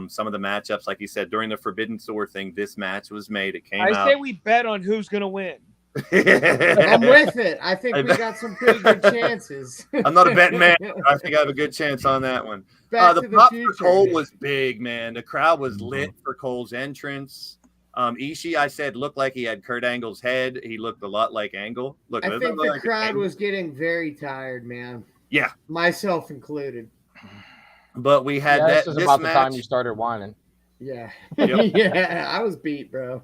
some of the matchups. Like you said, during the Forbidden Door thing, this match was made. It came out. I say we bet on who's going to win. I'm with it. I think we got some pretty good chances. I'm not a betting man. I think I have a good chance on that one. The pop for Cole was big, man. The crowd was lit for Cole's entrance. Ishii, I said, looked like he had Kurt Angle's head. He looked a lot like Angle. I think the crowd was getting very tired, man. Yeah. Myself included. But we had this is about the time you started whining. Yeah. Yep. Yeah, I was beat, bro.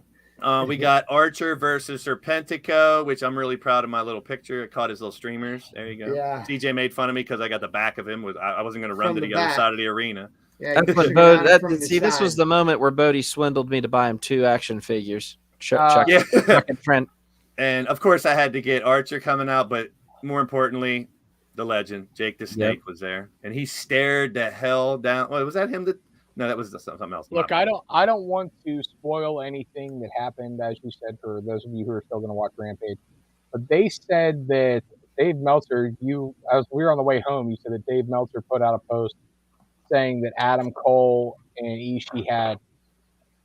We got Archer versus Serpentico, which I'm really proud of my little picture. It caught his little streamers. There you go. Yeah. CJ made fun of me because I got the back of him. I wasn't going to run to the other side of the arena. Yeah, this was the moment where Bodie swindled me to buy him 2 action figures. Check Yeah. and Trent. And of course, I had to get Archer coming out, but more importantly, the legend Jake the Snake was there, and he stared the hell down. Well, was that him? No, that was something else. Look, I don't want to spoil anything that happened, as you said, for those of you who are still going to watch Rampage. But they said that Dave Meltzer, as we were on the way home, you said that Dave Meltzer put out a post saying that Adam Cole and Ishii had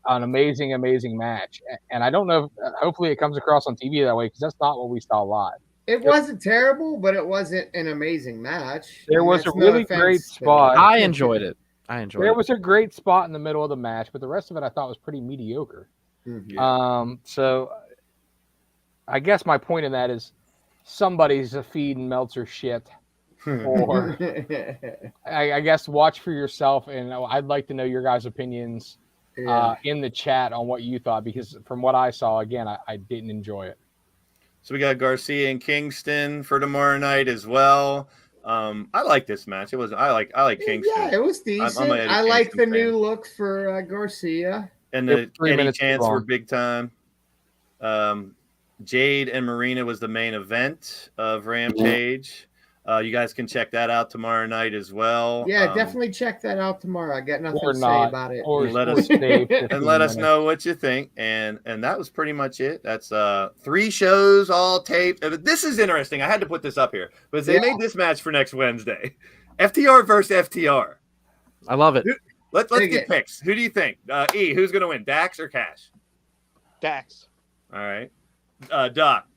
an amazing, amazing match. And I don't know, hopefully it comes across on TV that way, because that's not what we saw live. It wasn't terrible, but it wasn't an amazing match. There was a really great spot. I enjoyed it. There was a great spot in the middle of the match, but the rest of it I thought was pretty mediocre. Mm-hmm. So I guess my point in that is somebody's feeding Meltzer shit. Or I guess watch for yourself, and I'd like to know your guys' opinions in the chat on what you thought, because from what I saw, again, I didn't enjoy it. So we got Garcia and Kingston for tomorrow night as well. I like this match. I like Kingston. Yeah, it was decent. I like the new look for Garcia. And the Eddie chants were big time. Jade and Marina was the main event of Rampage. You guys can check that out tomorrow night as well. Yeah, definitely check that out tomorrow. I got nothing to say about it. Let us know what you think. And that was pretty much it. That's 3 shows all taped. This is interesting. I had to put this up here because they made this match for next Wednesday. FTR versus FTR. I love it. Let's get picks. Who do you think? E, who's going to win, Dax or Cash? Dax. All right. Doc.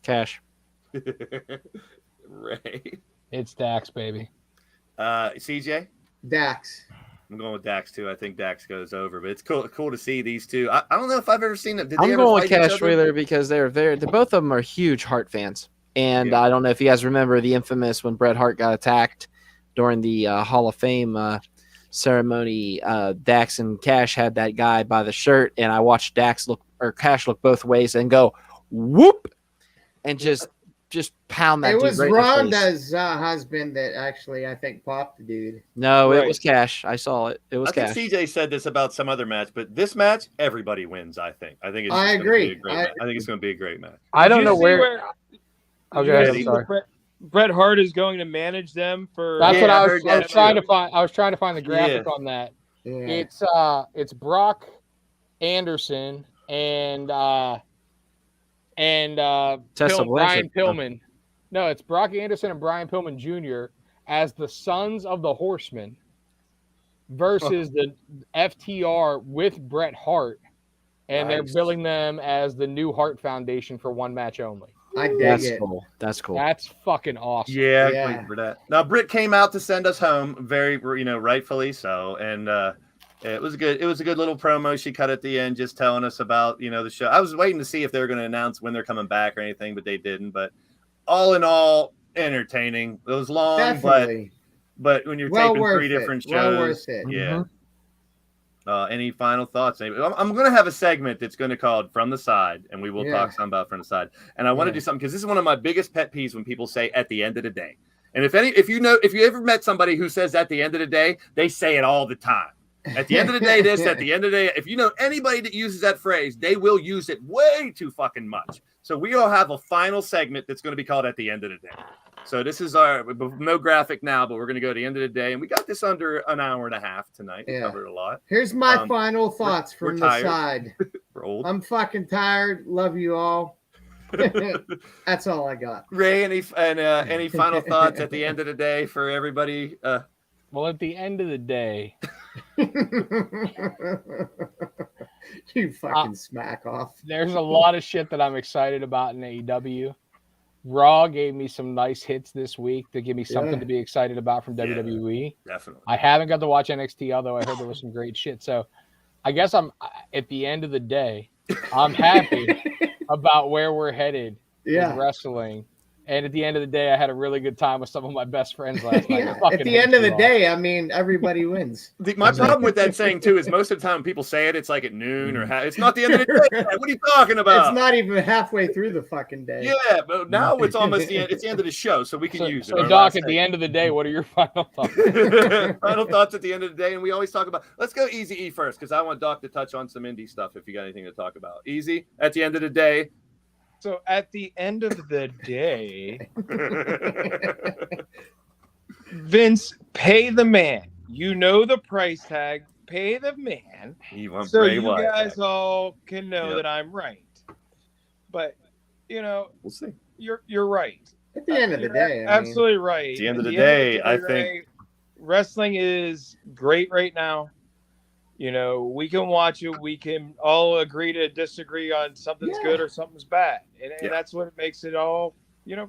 Cash. Ray. It's Dax, baby. CJ? Dax. I'm going with Dax too. I think Dax goes over, but it's cool to see these two. I don't know if I've ever seen them. I'm going with Cash Wheeler because they're both of them are huge Hart fans. And I don't know if you guys remember the infamous when Bret Hart got attacked during the Hall of Fame ceremony. Dax and Cash had that guy by the shirt, and I watched Cash look both ways and go whoop, and just pound that. It was right Rhonda's husband that actually, I think, popped the dude. No, It was Cash. I saw it. It was Cash. Think CJ said this about some other match, but this match, everybody wins. I think. I agree. I think it's going to be a great match. I don't know where. Okay, sorry. Bret Hart is going to manage them for. That's what I was trying to find. I was trying to find the graphic on that. Yeah. It's Brock Anderson and Brian Pillman. No, it's Brock Anderson and Brian Pillman Jr. as the Sons of the Horsemen versus the FTR with Bret Hart, and they're billing them as the New Hart Foundation for one match only. I dig it. Cool. That's cool. That's fucking awesome. Yeah. For that. Now Britt came out to send us home, very rightfully so, and it was good. It was a good little promo she cut at the end, just telling us about the show. I was waiting to see if they were going to announce when they're coming back or anything, but they didn't. But all in all, entertaining. It was long, Definitely. but when you're taping 3 different shows, well worth it. Yeah. Any final thoughts? I'm going to have a segment that's going to call From the Side, and we will talk some about From the Side. And I want to do something because this is one of my biggest pet peeves when people say at the end of the day. And if you ever met somebody who says at the end of the day, they say it all the time. At the end of the day, this, at the end of the day, if you know anybody that uses that phrase, they will use it way too fucking much. So we all have a final segment that's going to be called at the end of the day. So this is no graphic now, but we're going to go to the end of the day. And we got this under an hour and a half tonight. We covered a lot. Here's my final thoughts from the side. We're old. I'm fucking tired. Love you all. That's all I got. Ray, any final thoughts at the end of the day for everybody? Well, at the end of the day, you fucking smack off. There's a lot of shit that I'm excited about in AEW. Raw gave me some nice hits this week to give me something to be excited about from WWE. Definitely. I haven't got to watch NXT, although I heard there was some great shit. So I guess at the end of the day, I'm happy about where we're headed with wrestling. And at the end of the day, I had a really good time with some of my best friends last night. Yeah, at the end of the day, I mean, everybody wins. My problem with that saying too is most of the time when people say it, it's like at noon or it's not the end of the day. What are you talking about? It's not even halfay through the fucking day. Yeah, but now it's almost the end. It's the end of the show, so we can use it. So, Doc, at the end of the day, what are your final thoughts? Final thoughts at the end of the day, and we always talk about. Let's go Easy E first, because I want Doc to touch on some indie stuff. If you got anything to talk about, Easy. At the end of the day. So at the end of the day, Vince, pay the man. You know the price tag. Pay the man. So Bray you Wyatt guys back. all can know that I'm right. But we'll see. You're right. At the end of the day, absolutely right. At the end of the day, I think wrestling is great right now. We can watch it. We can all agree to disagree on something's good or something's bad. And that's what makes it all,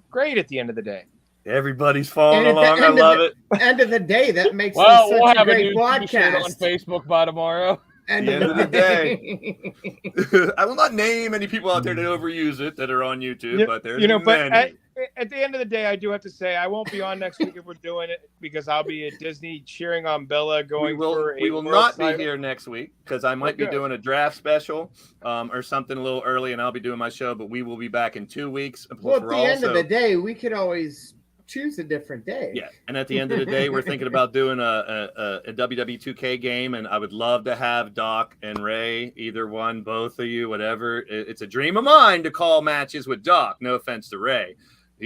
great at the end of the day. Everybody's following along. I love it. End of the day, that makes we'll such a have great a new t-shirt podcast on Facebook by tomorrow. End the end of the day. I will not name any people out there that overuse it that are on YouTube, but there's but at the end of the day, I do have to say I won't be on next week if we're doing it because I'll be at Disney cheering on Bella going for a we will world not be title. here next week because I might be doing a draft special or something a little early, and I'll be doing my show. But we will be back in 2 weeks. Well, at the end of the day, we could always choose a different day. Yeah, and at the end of the day, we're thinking about doing a WWE 2K game, and I would love to have Doc and Ray, either one, both of you, whatever. It's a dream of mine to call matches with Doc. No offense to Ray.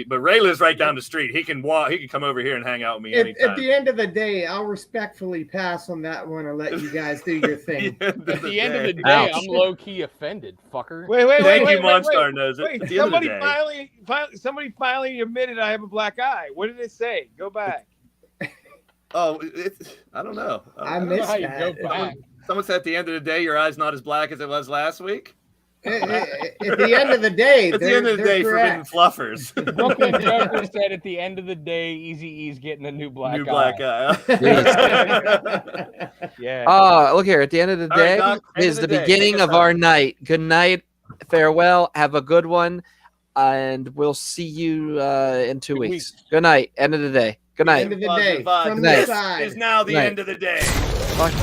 But Ray lives right down the street. He can walk. He can come over here and hang out with me anytime. At the end of the day, I'll respectfully pass on that one and let you guys do your thing. At the end of the day, I'm low key offended, fucker. Wait, Thank you, Monstar knows it. At the end of the day. Somebody finally admitted I have a black eye. What did it say? Go back. Oh, I don't know. I missed how you that. go back. Someone said at the end of the day, your eye's not as black as it was last week. At the end of the day, At the end of the day, forbidden fluffers. Brooklyn Joker said at the end of the day, Easy E's getting a new black eye. Yeah. Look here. At the end of the All right, day Doc, end is of the the day. beginning Take us of our night. Good night. Farewell. Have a good one. And we'll see you in 2 weeks. Good night. End of the day. Good night. End of the day. From Good night. this side. Is now the Good night. end of the day. Fuck.